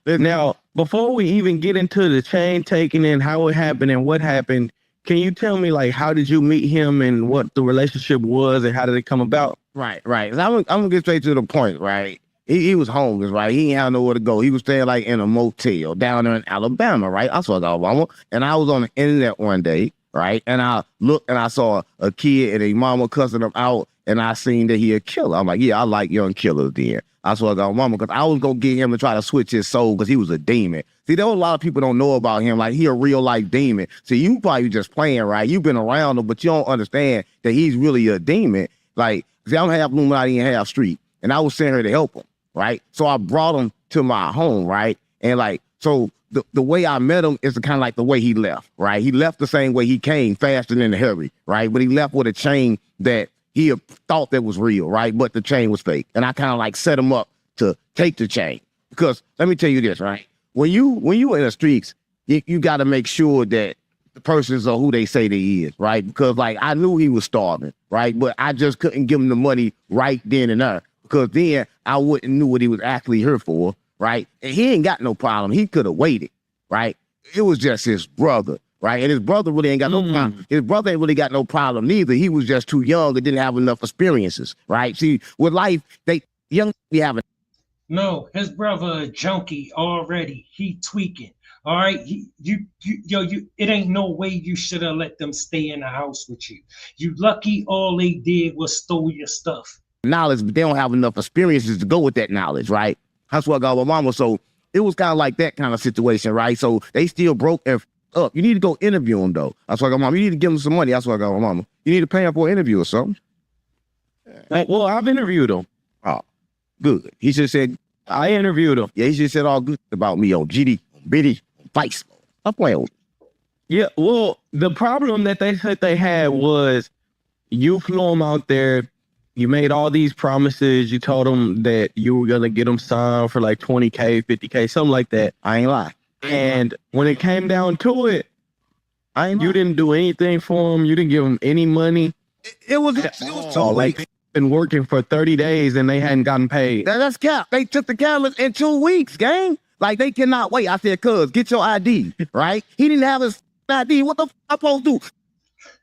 Now, before we even get into the chain taking and how it happened and what happened, can you tell me, like, how did you meet him and what the relationship was and how did it come about? Right. So I'm gonna get straight to the point, right? He was homeless, right? He didn't have nowhere to go. He was staying like in a motel down there in Alabama, right? I saw Alabama, and I was on the internet one day, right? And I looked and I saw a kid and a mama cussing him out, and I seen that he a killer. I'm like, yeah, I like young killers then. I saw Mama because I was gonna get him to try to switch his soul because he was a demon. See, there was a lot of people don't know about him. Like, he a real life demon. See, you probably just playing, right? You've been around him, but you don't understand that he's really a demon. Like, see, I'm half Illuminati and half street, and I was sent here to help him, right? So I brought him to my home, right? And like, so the way I met him is kind of like the way he left, right? He left the same way he came, faster than a hurry, right? But he left with a chain that he thought that was real, right? But the chain was fake. And I kind of like set him up to take the chain. Because let me tell you this, right? When you in the streets, you got to make sure that the persons are who they say they is, right? Because like, I knew he was starving, right? But I just couldn't give him the money right then and there. Because then I wouldn't knew what he was actually here for, right? And he ain't got no problem. He could have waited, right? It was just his brother. Right, and his brother really ain't got no problem. His brother ain't really got no problem neither. He was just too young and didn't have enough experiences. Right? See, with life, young be having. No, his brother a junkie already. He tweaking. All right, it ain't no way you should have let them stay in the house with you. You lucky all they did was stole your stuff. Knowledge, but they don't have enough experiences to go with that knowledge. Right? That's what I got with mama. So it was kind of like that kind of situation. Right? So they still broke and up. You need to go interview him though. That's why I got mama. You need to give him some money. That's why I got my mama. You need to pay him for an interview or something. Well, I've interviewed him. Oh, good. He should have said, I interviewed him. Yeah, he should have said all good about me on GD, Biddy, Vice. I'm playing. Yeah, well, the problem that they said they had was you flew him out there. You made all these promises. You told him that you were going to get him signed for like 20K, 50K, something like that. I ain't lie. And when it came down to it, you didn't do anything for him. You didn't give him any money. It was so like been working for 30 days and they hadn't gotten paid. That's cap. They took the cameras in 2 weeks, gang. Like, they cannot wait. I said, cuz, get your ID, right? He didn't have his ID. What the f I supposed to do?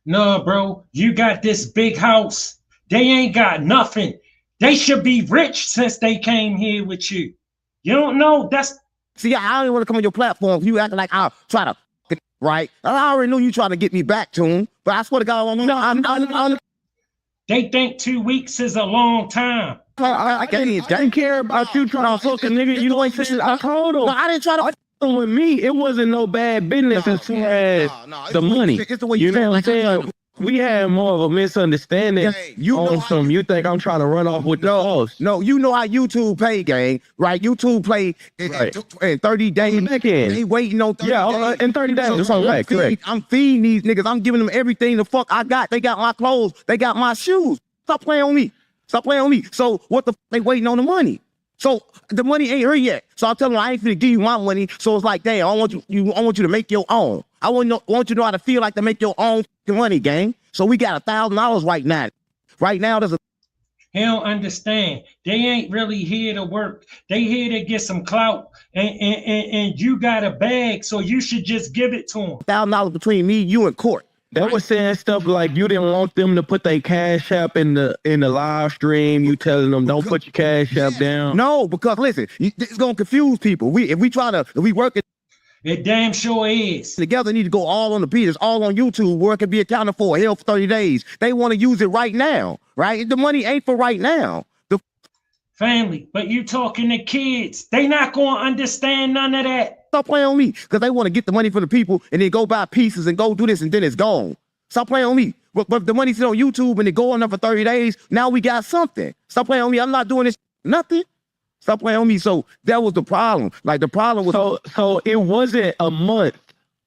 No, bro. You got this big house. They ain't got nothing. They should be rich since they came here with you. You don't know? See, I don't want to come on your platform. You acting like I'll try to, right? I already knew you trying to get me back to him, but I swear to God, I'm they think 2 weeks is a long time. I didn't care about you trying to fuck a nigga. You ain't saying I told him. No, I didn't try to. With me, it wasn't no bad business as far as the money. It's the way you know what I'm saying? We had more of a misunderstanding you think I'm trying to run off with the host. No, you know how YouTube pay, gang, right? YouTube play in 30 days. They waiting on 30 days. In 30 days. So I'm feeding these niggas. I'm giving them everything the fuck I got. They got my clothes. They got my shoes. Stop playing on me. Stop playing on me. So what the f they waiting on the money? So the money ain't here yet. So I tell them I ain't finna give you my money. So it's like, damn, I want you to make your own. I want you to know how to feel like to make your own money, gang. So we got $1,000 right now. Right now, there's a. He don't understand. They ain't really here to work. They here to get some clout, and you got a bag, so you should just give it to them. $1,000 between me, you, and court. They was saying stuff like you didn't want them to put their cash app in the live stream. You telling them don't put your cash app down. No, because listen, it's gonna confuse people. If we work it. It damn sure is. Together need to go all on the beat. It's all on YouTube where it can be accounted for hell for 30 days. They want to use it right now, right? The money ain't for right now. Family, but you talking to kids. They not going to understand none of that. Stop playing on me, because they want to get the money from the people and then go buy pieces and go do this and then it's gone. Stop playing on me. But if the money's on YouTube and it go on there for 30 days, now we got something. Stop playing on me. I'm not doing this nothing. Stop playing on me. So that was the problem. Like the problem was so it wasn't a month.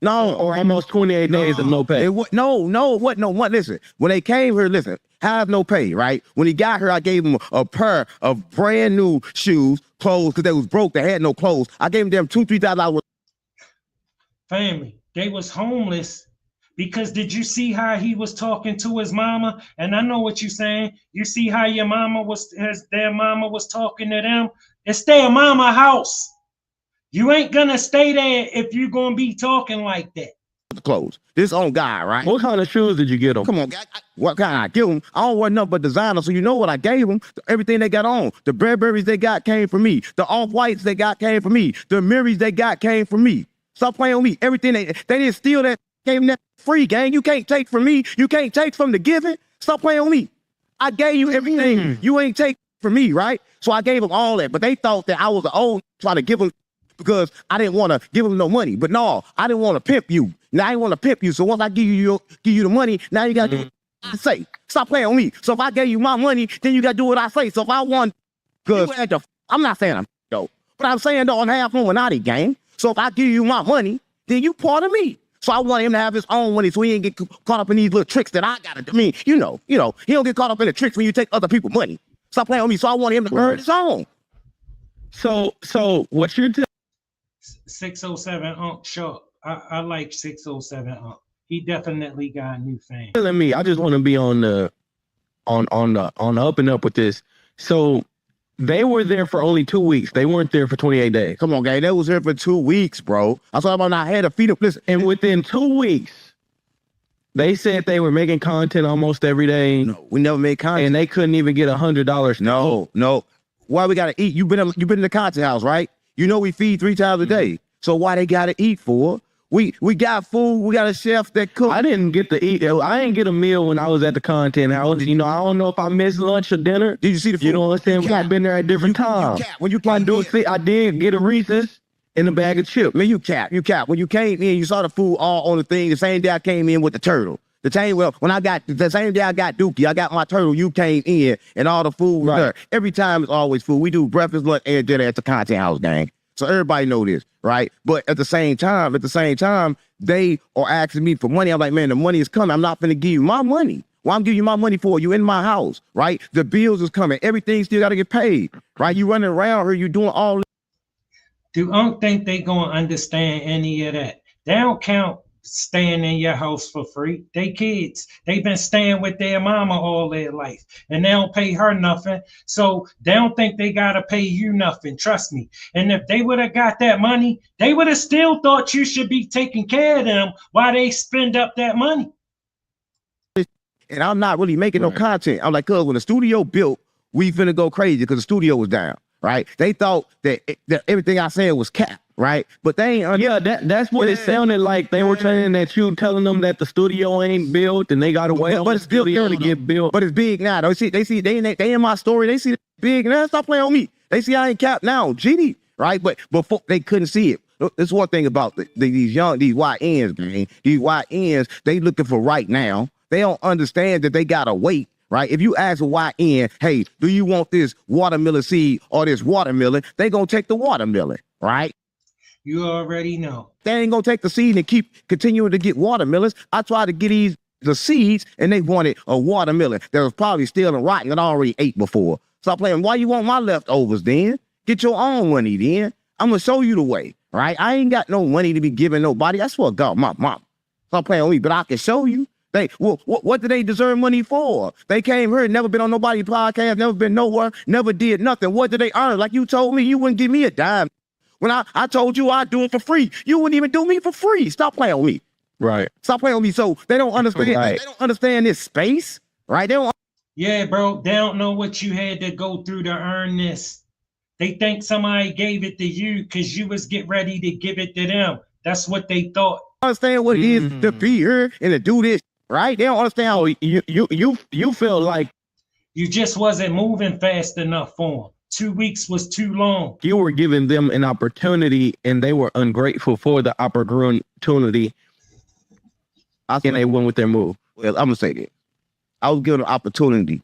No, or almost 28 days of no pay. It wasn't no month. Listen, when they came here, listen, have no pay, right? When he got here, I gave him a pair of brand new shoes, clothes, because they was broke. They had no clothes. I gave them $2,000-$3,000. Family, they was homeless because did you see how he was talking to his mama? And I know what you're saying. You see how their mama was talking to them? It's their mama house. You ain't gonna stay there if you're gonna be talking like that. The clothes. This on guy, right? What kind of shoes did you get him? Come on, guy. What kind I give him? I don't wear nothing but designer, so you know what I gave them. Everything they got on. The Burberrys they got came from me. The Off-Whites they got came from me. The Mirrors they got came from me. Stop playing on me. Everything they didn't steal that, gave them that free, gang. You can't take from me. You can't take from the giving. Stop playing on me. I gave you everything. You ain't take from me, right? So I gave them all that, but they thought that I was the old trying to give them because I didn't want to give them no money. But no, I didn't want to pimp you. Now I didn't want to pimp you. So once I give you the money, now you got to do what I say. Stop playing on me. So if I gave you my money, then you got to do what I say. So if I want, because I'm not saying I'm though, but I'm saying though, I'm half Illuminati gang. So if I give you my money, then you part of me. So I want him to have his own money so he ain't get caught up in these little tricks that I got to do. I mean, you know, he don't get caught up in the tricks when you take other people's money. Stop playing on me. So I want him to earn his own. So what you're telling 607 Unc Sharp. I like 607 Unc. He definitely got a new fan. Telling me, I just want to be on the up and up with this. So they were there for only 2 weeks. They weren't there for 28 days. Come on, gang. They was there for 2 weeks, bro. I thought about I had to feed them. Listen, and within 2 weeks, they said they were making content almost every day. No, we never made content, and they couldn't even get $100. No. Why we gotta eat? You been in the content house, right? You know we feed 3 times a day. So why they gotta eat for? We got food. We got a chef that cook. I didn't get to eat. I didn't get a meal when I was at the content house. You know, I don't know if I missed lunch or dinner. Did you see the food? You know what I'm saying? I've been there at different times. When you came in, I did get a Reese's and a bag of chips. Man, you cap. When you came in, you saw the food all on the thing. The same day I came in with the turtle. The same day I got Dookie, I got my turtle. You came in and all the food was there. Every time it's always food. We do breakfast, lunch, and dinner at the content house, gang. So everybody know this, right? But at the same time, they are asking me for money. I'm like, man, the money is coming. I'm not gonna give you my money. Well, I'm giving you my money for you in my house, right? The bills is coming. Everything still gotta get paid, right? You running around here, you doing all this. Do Unc think they gonna understand any of that? They don't count staying in your house for free. They kids. They've been staying with their mama all their life, and they don't pay her nothing. So they don't think they gotta pay you nothing. Trust me. And if they would have got that money, they would have still thought you should be taking care of them while they spend up that money. And I'm not really making no content. I'm like, cuz when the studio built, we finna go crazy because the studio was down, right? They thought that everything I said was cap. Right, but they ain't. That's what it sounded like. They were saying that you telling them that the studio ain't built and they got to wait. But it's built to get built. But it's big now. They see they in my story. They see it big now. Stop playing on me. They see I ain't capped now. GD, right? But before they couldn't see it. That's one thing about these YNs, man. These YNs, they looking for right now. They don't understand that they gotta wait. Right? If you ask a YN, hey, do you want this watermelon seed or this watermelon? They gonna take the watermelon, right? You already know. They ain't gonna take the seed and keep continuing to get watermelons. I tried to get the seeds and they wanted a watermelon that was probably still and rotten that I already ate before. Stop playing. Why you want my leftovers then? Get your own money then. I'm gonna show you the way, right? I ain't got no money to be giving nobody. That's what God, my mom. Stop playing with me, but I can show you. What do they deserve money for? They came here, never been on nobody's podcast, never been nowhere, never did nothing. What did they earn? Like you told me, you wouldn't give me a dime. When I told you I'd do it for free, you wouldn't even do me for free. Stop playing with me. Right. Stop playing with me. So they don't understand. Right. They don't understand this space, right? They don't. Yeah, bro. They don't know what you had to go through to earn this. They think somebody gave it to you because you was get ready to give it to them. That's what they thought. Understand what it is to be here and to do this, right? They don't understand how you feel like you just wasn't moving fast enough for them. 2 weeks was too long. You were giving them an opportunity, and they were ungrateful for the opportunity, and they went with their move. Well, I'm gonna say that I was given an opportunity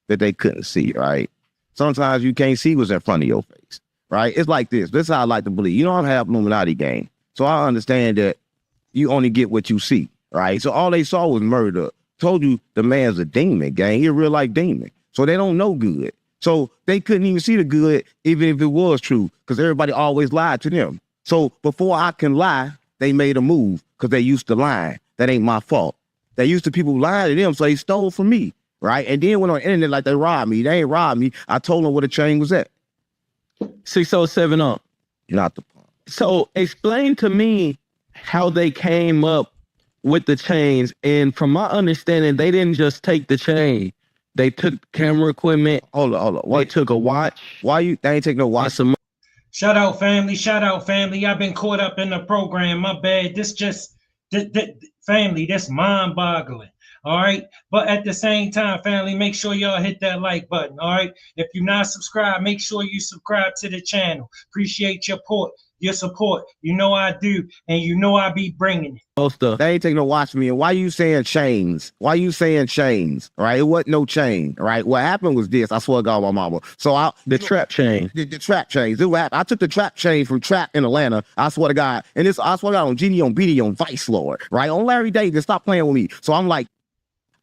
that they couldn't see. Right? Sometimes you can't see what's in front of your face. Right? It's like this. This is how I like to believe. You know, I'm half Illuminati gang, so I understand that you only get what you see. Right? So all they saw was murder. Told you the man's a demon, gang. He a real life demon. So they don't know good. So they couldn't even see the good, even if it was true, because everybody always lied to them. So before I can lie, they made a move because they used to lie. That ain't my fault. They used to people lying to them, so they stole from me, right? And then went on the internet like they robbed me. They ain't robbed me. I told them where the chain was at. 607 up. Not the point. So explain to me how they came up with the chains. And from my understanding, they didn't just take the chain. They took camera equipment. Hold on. They took a watch. They ain't take no watch? Shout out, family. Shout out, family. I've been caught up in the program. My bad. Family, that's mind-boggling. All right. But at the same time, family, make sure y'all hit that like button. All right. If you're not subscribed, make sure you subscribe to the channel. Appreciate your support. You know I do, and you know I be bringing it. They ain't take no watch me. And why you saying chains? Why you saying chains? Right? It wasn't no chain. Right? What happened was this. I swear to God, my mama. So the trap chain. The trap chains. It happened. I took the trap chain from Trap in Atlanta. I swear to God. And this, I swear to God, on GD, on BD, on Vice Lord. Right? On Larry Davis. Stop playing with me. So I'm like,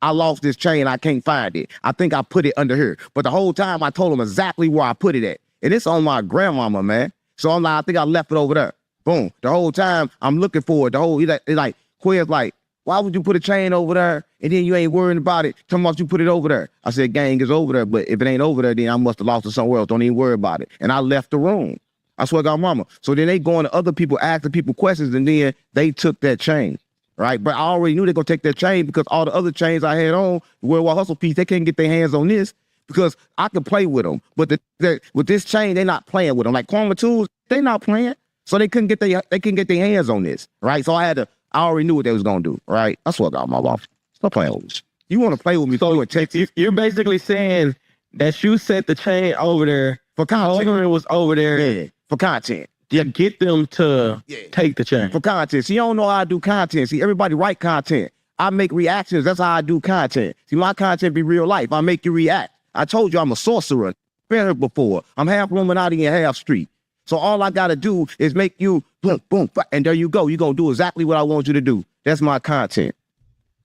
I lost this chain. I can't find it. I think I put it under here. But the whole time I told him exactly where I put it at. And it's on my grandmama, man. So I'm like, I think I left it over there. Boom. The whole time I'm looking for it. The whole, it's like, Quill's like, why would you put a chain over there and then you ain't worrying about it? Come on, you put it over there. I said, gang is over there, but if it ain't over there, then I must have lost it somewhere else. Don't even worry about it. And I left the room. I swear to God, mama. So then they going to other people, asking people questions, and then they took that chain. Right? But I already knew they're going to take that chain because all the other chains I had on, the World War Hustle piece, they can't get their hands on this because I can play with them. But with this chain, they're not playing with them. Like Kwame Tools, they not playing. So they couldn't get their hands on this. Right? So I already knew what they was going to do. Right? I swear to God, my boss. Stop playing with me. You want to play with me? So you're basically saying that you set the chain over there. For content. It was over there. Yeah, for content. Yeah, get them to take the chain. For content. See, you don't know how I do content. See, everybody write content. I make reactions. That's how I do content. See, my content be real life. I make you react. I told you I'm a sorcerer. Been here before. I'm half Illuminati and half street. So all I got to do is make you boom, boom, and there you go. You're going to do exactly what I want you to do. That's my content.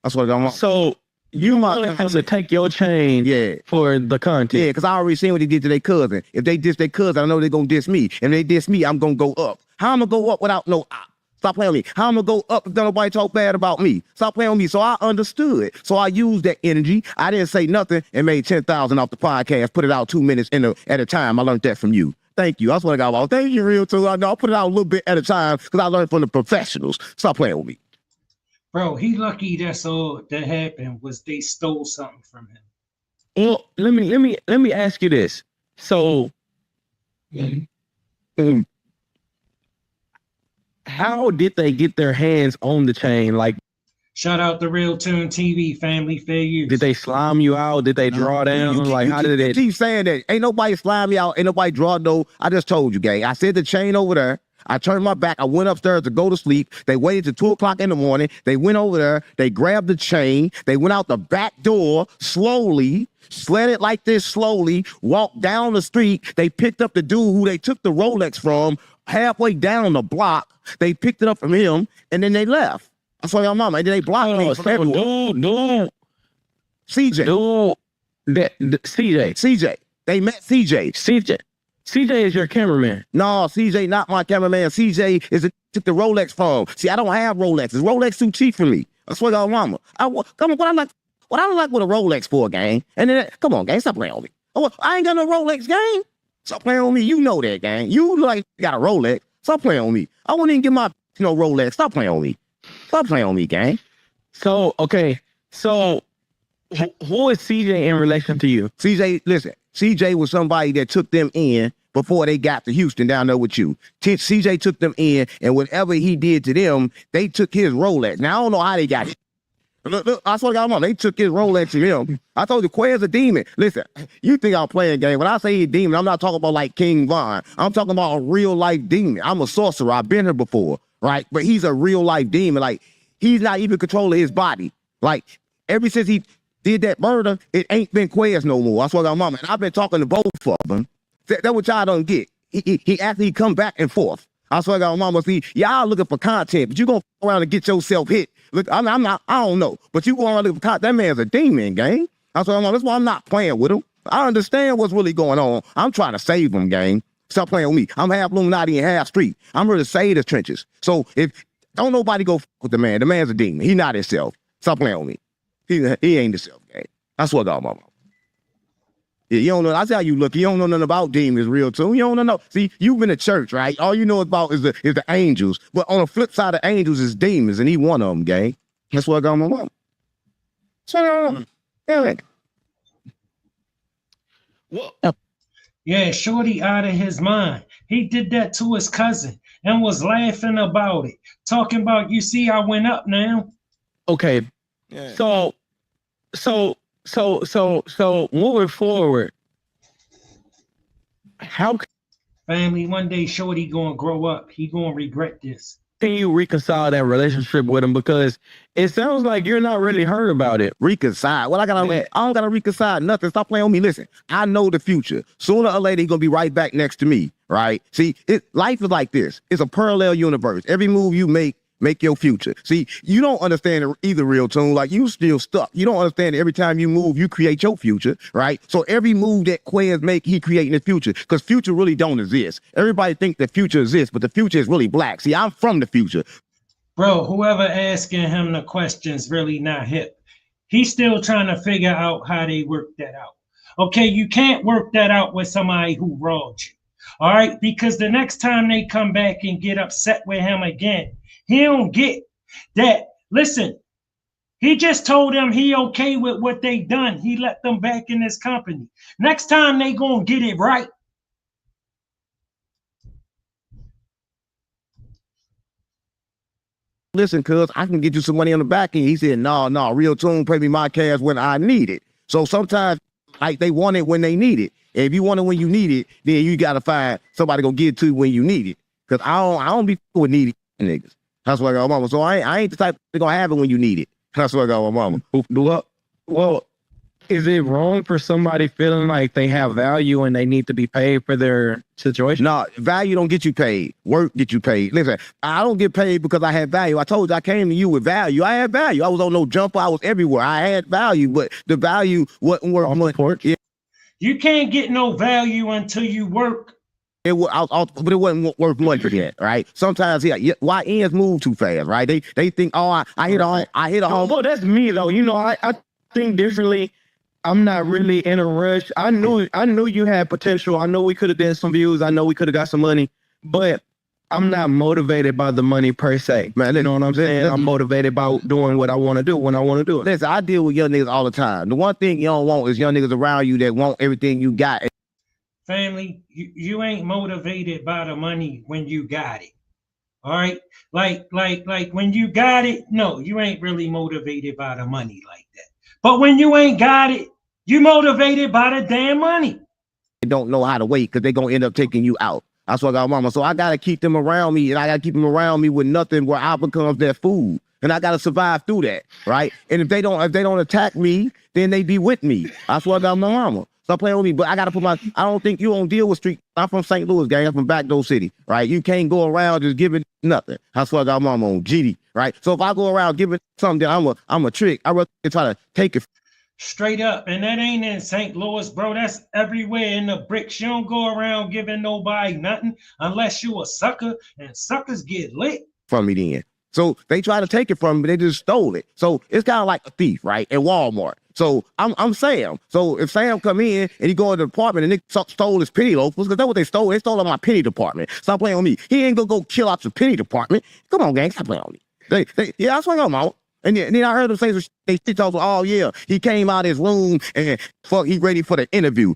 That's what I'm. So you might have to take your chain for the content. Yeah, because I already seen what they did to their cousin. If they diss their cousin, I know they're going to diss me. If they diss me, I'm going to go up. How I'm going to go up without no op? Stop playing with me. How I'm going to go up if nobody talk bad about me? Stop playing with me. So I understood. So I used that energy. I didn't say nothing and made 10,000 off the podcast, put it out 2 minutes at a time. I learned that from you. Thank you. That's what I got about. Thank you, real too. I know I'll put it out a little bit at a time because I learned from the professionals. Stop playing with me. Bro, he lucky that's all that happened was they stole something from him. Well, let me ask you this. So how did they get their hands on the chain? Like, shout out the Real Tune TV family, fair use. Did they slime you out? Did they draw down? Like, how did it? Keep saying that. Ain't nobody slime me out. Ain't nobody draw no. I just told you, gang. I said the chain over there. I turned my back. I went upstairs to go to sleep. They waited till 2 o'clock in the morning. They went over there. They grabbed the chain. They went out the back door slowly, slid it like this slowly, walked down the street. They picked up the dude who they took the Rolex from halfway down the block. They picked it up from him, and then they left. I saw your mama, and then they blocked me from everywhere. Dude. CJ. CJ. They met CJ. CJ is your cameraman. No, CJ not my cameraman. CJ took the Rolex from. See, I don't have Rolexes. Rolex too cheap for me. I swear to God, mama. Come on, what I like with a Rolex for, gang? And then, come on, gang, stop playing with me. I ain't got no Rolex, gang. Stop playing with me. You know that, gang. You like got a Rolex. Stop playing with me. I wouldn't even get my Rolex. Stop playing with me. Stop playing with me, gang. So, okay. So, who is CJ in relation to you? CJ, listen. CJ was somebody that took them in before they got to Houston down there with you. CJ took them in, and whatever he did to them, they took his Rolex. Now, I don't know how they got it, Look, I swear to God, they took his Rolex to him. I told you, Quay's a demon. Listen, you think I'm playing game. When I say he's a demon, I'm not talking about like King Von. I'm talking about a real life demon. I'm a sorcerer. I've been here before, right? But he's a real life demon. Like, he's not even controlling his body. Like, ever since he did that murder, it ain't been Quay's no more. I swear to God, mama. And I've been talking to both of them. That's what y'all don't get. He actually come back and forth. I swear to God, mama. See, y'all looking for content, but you gonna go around and get yourself hit. Look, I'm not, I don't know. But you go around looking for content. That man's a demon, gang. I swear to God, that's why I'm not playing with him. I understand what's really going on. I'm trying to save him, gang. Stop playing with me. I'm half Illuminati and half street. I'm ready to save the trenches. So if don't nobody go with the man. The man's a demon. He not himself. Stop playing with me. He ain't himself, gang. I swear to God, mama. Yeah, you don't know. That's how you look. You don't know nothing about demons, real too. You don't know. See, you've been to church, right? All you know about is the angels. But on the flip side of angels is demons, and he one of them, gang. That's what I got my mom. So, yeah, Shorty out of his mind. He did that to his cousin and was laughing about it, talking about, you see, I went up now. Okay, so moving forward, how family, one day Shorty gonna grow up. He gonna regret this. can you reconcile that relationship with him? Because it sounds like you're not really hurt about it. Reconcile? Well, I don't gotta reconcile nothing. Stop playing with me. Listen, I know the future. Sooner or later, he's gonna be right back next to me, right? See, life is like this. It's a parallel universe. Every move you make your future. See, you don't understand it either, real tune. Like, you still stuck. You don't understand that every time you move, you create your future, right? So every move that Quez make, he creating his future. Because future really don't exist. Everybody think the future exists, but the future is really black. See, I'm from the future. Bro, whoever asking him the question's really not hip. He's still trying to figure out how they work that out. Okay, you can't work that out with somebody who robbed you. All right, because the next time they come back and get upset with him again, he don't get that. Listen, he just told them he okay with what they done. He let them back in his company. Next time they gonna get it right. Listen, cuz, I can get you some money on the back end. He said, no, real tune, pay me my cash when I need it. So sometimes, like, they want it when they need it. And if you want it when you need it, then you gotta find somebody gonna give it to you when you need it. Cause I don't be with needy niggas. That's what I got, mama. So I ain't the type that's gonna have it when you need it. That's what I got, my mama. Well, is it wrong for somebody feeling like they have value and they need to be paid for their situation? No, value don't get you paid. Work get you paid. Listen, I don't get paid because I had value. I told you I came to you with value. I had value. I was on no jumper. I was everywhere. I had value, but the value wasn't worth much. Yeah. You can't get no value until you work. But it wasn't worth much for that, right? Sometimes, why ends move too fast, right? They think, oh, I hit a home. Well, that's me though. You know, I think differently. I'm not really in a rush. I knew you had potential. I know we could have done some views. I know we could have got some money, but I'm not motivated by the money per se. Man, you know what I'm saying? I'm motivated by doing what I want to do when I want to do it. Listen, I deal with young niggas all the time. The one thing you don't want is young niggas around you that want everything you got. Family, you ain't motivated by the money when you got it. All right? Like when you got it, no, you ain't really motivated by the money like that. But when you ain't got it, you motivated by the damn money. They don't know how to wait because they're going to end up taking you out. That's what I got, mama. So I got to keep them around me, and I got to keep them around me with nothing where I become their food. And I got to survive through that, right? And if they don't attack me, then they be with me. That's what I got, my mama. Stop playing with me, but I got to put I don't think you don't deal with street. I'm from St. Louis, gang. I'm from Backdoor City, right? You can't go around just giving nothing. That's what I got, mama, on GD, right? So if I go around giving something, then I'm a trick. I rather try to take it. Straight up, and that ain't in St. Louis, bro. That's everywhere in the bricks. You don't go around giving nobody nothing unless you a sucker, and suckers get lit. From me then. So they try to take it from me, but they just stole it. So it's kind of like a thief, right? At Walmart. So I'm Sam. So if Sam come in and he go in the department and they stole his penny loafers, because that's what they stole. They stole my penny department. Stop playing with me. He ain't gonna go kill out your penny department. Come on, gang. Stop playing with me. Yeah, that's what I'm out. And then I heard them say they talk, oh yeah, he came out of his room and he ready for the interview.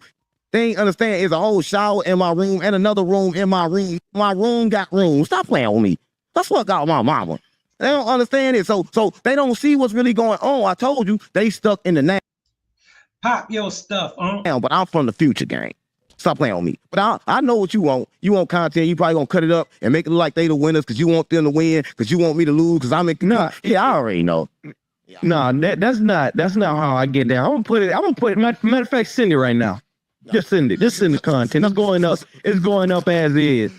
They ain't understand it's a whole shower in my room and another room in my room. My room got room. Stop playing with me. That's what got my mama. They don't understand it. So they don't see what's really going on. I told you, they stuck in the now. Pop your stuff, But I'm from the future, gang. Stop playing on me. But I know what you want. You want content. You probably gonna cut it up and make it look like they the winners because you want them to win, because you want me to lose because I'm in. Nah, yeah, I already know. Nah, that's not how I get down. I'm gonna put it. Matter of fact, send it right now. Just send it. Just send the content. It's going up. It's going up as is.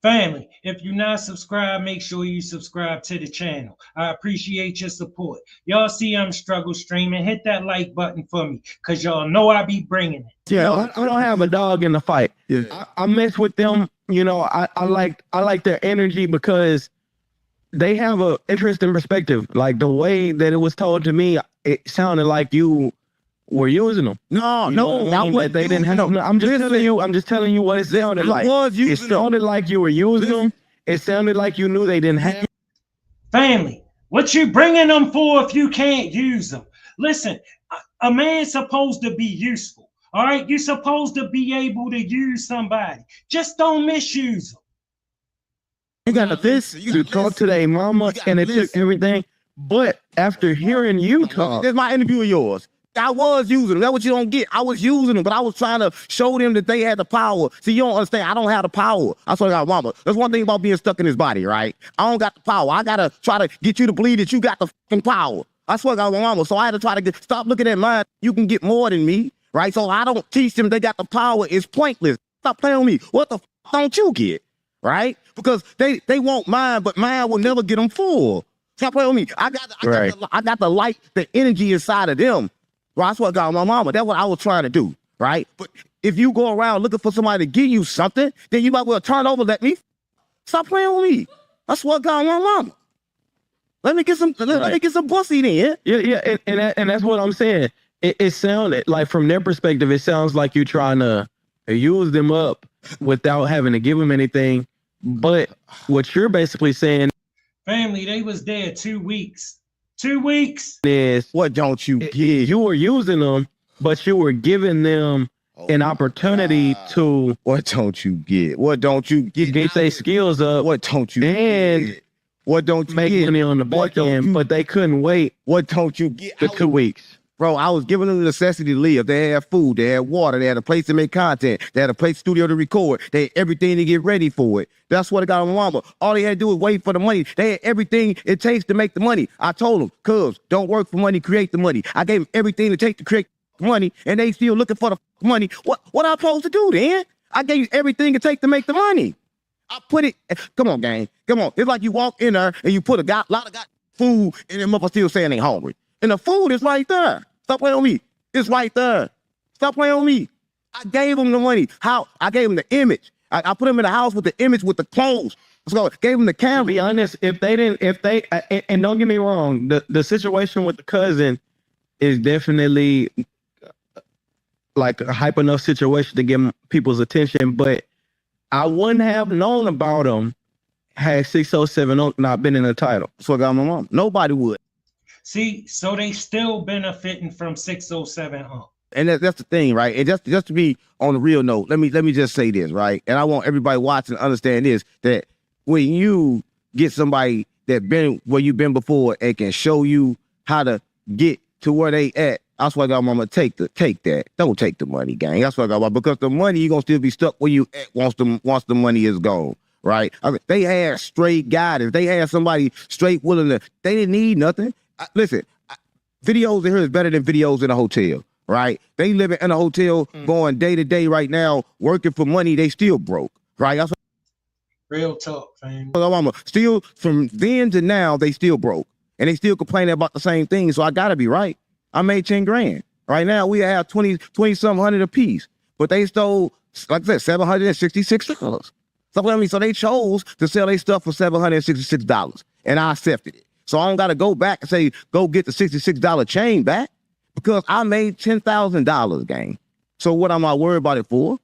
Family, if you're not subscribed, make sure you subscribe to the channel. I appreciate your support. Y'all see I'm struggle streaming. Hit that like button for me, because y'all know I be bringing it. Yeah, I don't have a dog in the fight. Yeah. I mess with them. You know, I like their energy because they have a interesting perspective. Like the way that it was told to me, it sounded like you were using them. No, not what they didn't have. No, I'm just telling you what it sounded like. It sounded like you were using them. It sounded like you knew they didn't have. Family, what you bringing them for if you can't use them? Listen, a man's supposed to be useful. All right, you're supposed to be able to use somebody. Just don't misuse them. You got this to talk to their mama, and it took everything. But after hearing you talk, this is my interview of yours. I was using them. That's what you don't get. I was using them, but I was trying to show them that they had the power. See, you don't understand. I don't have the power. I swear to God, mama. That's one thing about being stuck in his body, right? I don't got the power. I gotta try to get you to believe that you got the fucking power. I swear to God, mama. So I had to try to stop looking at mine. You can get more than me, right? So I don't teach them they got the power. It's pointless. Stop playing with me. What the fuck don't you get, right? Because they want mine, but mine will never get them full. Stop playing with me. I got the light, the energy inside of them. Well, that's what got my mama. That's what I was trying to do, right? But if you go around looking for somebody to give you something, then you might well turn over, let me stop playing with me. That's what got my mama. Let me get some pussy then. Yeah, and that's what I'm saying. It sounded like, from their perspective, it sounds like you're trying to use them up without having to give them anything. But what you're basically saying, family, they was there 2 weeks. 2 weeks is what don't you get? You were using them, but you were giving them an opportunity to. What don't you get? What don't you get? Get their skills up. What don't you and get? What don't you make get? Money on the back end, but they couldn't wait. What don't you get? The 2 weeks. Bro, I was giving them the necessity to live. They had food, they had water, they had a place to make content, they had a place studio to record, they had everything to get ready for it. That's what I got on my mama. All they had to do was wait for the money. They had everything it takes to make the money. I told them, cuz, don't work for money, create the money. I gave them everything it takes to create money, and they still looking for the money. What I supposed to do then? I gave you everything it takes to make the money. I put it, come on, gang, come on. It's like you walk in there and you put a lot of food, and them motherfuckers still saying they hungry. And the food is right there. Stop playing on me. It's right there. Stop playing on me. I gave them the money. How? I gave them the image. I put them in the house with the image, with the clothes. So gave them the camera. To be honest, and don't get me wrong, the situation with the cousin is definitely like a hype enough situation to get people's attention, but I wouldn't have known about them had 607 not been in the title. So I got my mom. Nobody would. See, so they still benefiting from 607 And that's the thing, right? And just to be on the real note, let me just say this, right? And I want everybody watching to understand this, that when you get somebody that been where you've been before and can show you how to get to where they at, that's why I got mama take that. Don't take the money, gang. That's what I got mama, because the money you're gonna still be stuck where you at once the money is gone. Right? I mean, they had straight guidance. They had somebody straight willing to, they didn't need nothing. Listen, videos in here is better than videos in a hotel, right? They living in a hotel, going day to day right now, working for money. They still broke, right? That's real talk, fam. Still, from then to now, they still broke, and they still complaining about the same thing. So I gotta be right. I made 10 grand. Right now, we have 20 some hundred a piece, but they stole, like I said, $766. So they chose to sell their stuff for $766, and I accepted it. So I don't got to go back and say, go get the $66 chain back, because I made $10,000, gang. So what am I worried about it for?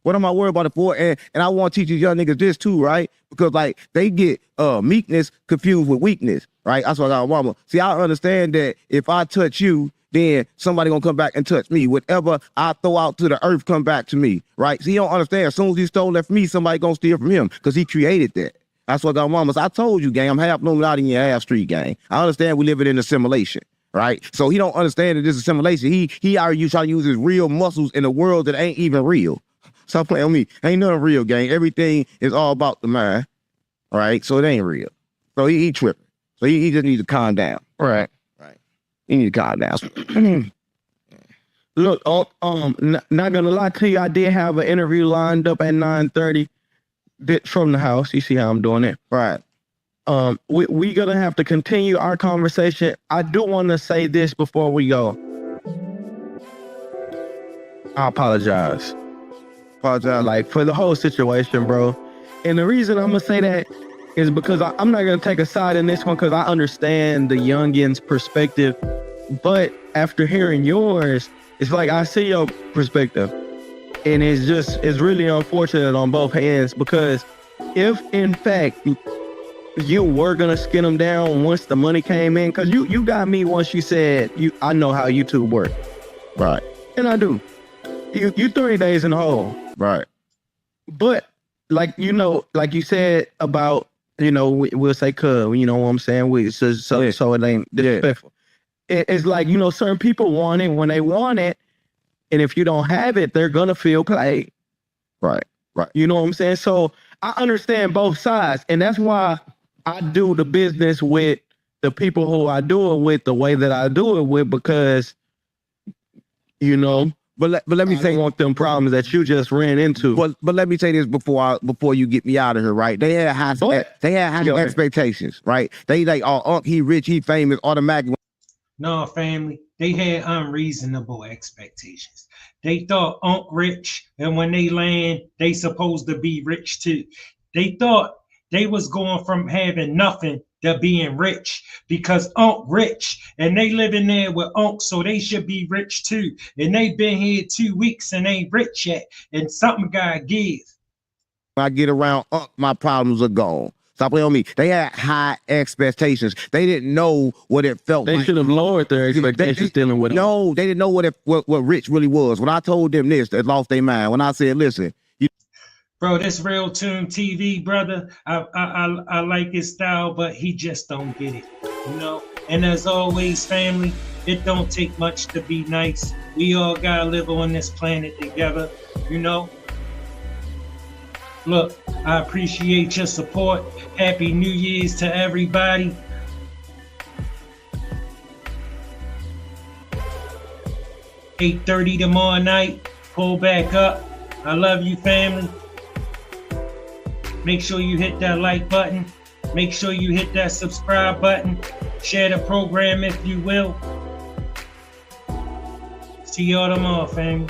What am I worried about it for? And I want to teach these young niggas this too, right? Because like they get meekness confused with weakness, right? That's what I got mama. See, I understand that if I touch you, then somebody gonna come back and touch me. Whatever I throw out to the earth come back to me, right? See, you don't understand. As soon as he stole that from me, somebody gonna steal from him, because he created that. That's what got mamas. I told you, gang, I'm half Lunatics and half street, gang. I understand we living in a simulation, right? So he don't understand that this is simulation. He already trying to use his real muscles in a world that ain't even real. Stop playing with me. Ain't nothing real, gang. Everything is all about the mind, right? So it ain't real. So he tripping. So he just needs to calm down. Right. He needs to calm down. Look, not gonna lie to you, I did have an interview lined up at 9:30 from the house. You see how I'm doing it, right? We gonna have to continue our conversation. I do want to say this before we go. I apologize. Like for the whole situation, bro. And the reason I'm gonna say that is because I'm not gonna take a side in this one because I understand the youngin's perspective. But after hearing yours, it's like I see your perspective. And it's really unfortunate on both hands because if in fact you were gonna skin them down once the money came in, because you got me once you said I know how YouTube work. Right. And I do. You 30 days in the hole. Right. But like you said about, we'll say cuz, you know what I'm saying? So it ain't disrespectful. It's like, certain people want it when they want it. And if you don't have it, they're gonna feel played. Right. You know what I'm saying? So I understand both sides. And that's why I do the business with the people who I do it with the way that I do it with, because, but let me say, want them problems that you just ran into. But let me say this before you get me out of here, right? They had high expectations, right? They like, oh, he rich, he famous, automatically. No, family, they had unreasonable expectations. They thought Unc rich, and when they land, they supposed to be rich too. They thought they was going from having nothing to being rich because Unc rich, and they living there with Unc, so they should be rich too. And they been here 2 weeks and ain't rich yet, and something gotta give. When I get around Unc, my problems are gone. Stop playing on me. They had high expectations. They didn't know what it felt like. They should have lowered their expectations dealing with it. No, they didn't know what rich really was. When I told them this, they lost their mind. When I said, listen, bro, this Real Tune TV, brother, I like his style, but he just don't get it, And as always, family, it don't take much to be nice. We all gotta live on this planet together, Look, I appreciate your support. Happy New Year's to everybody. $8:30 tomorrow night. Pull back up. I love you, family. Make sure you hit that like button. Make sure you hit that subscribe button. Share the program if you will. See y'all tomorrow, family.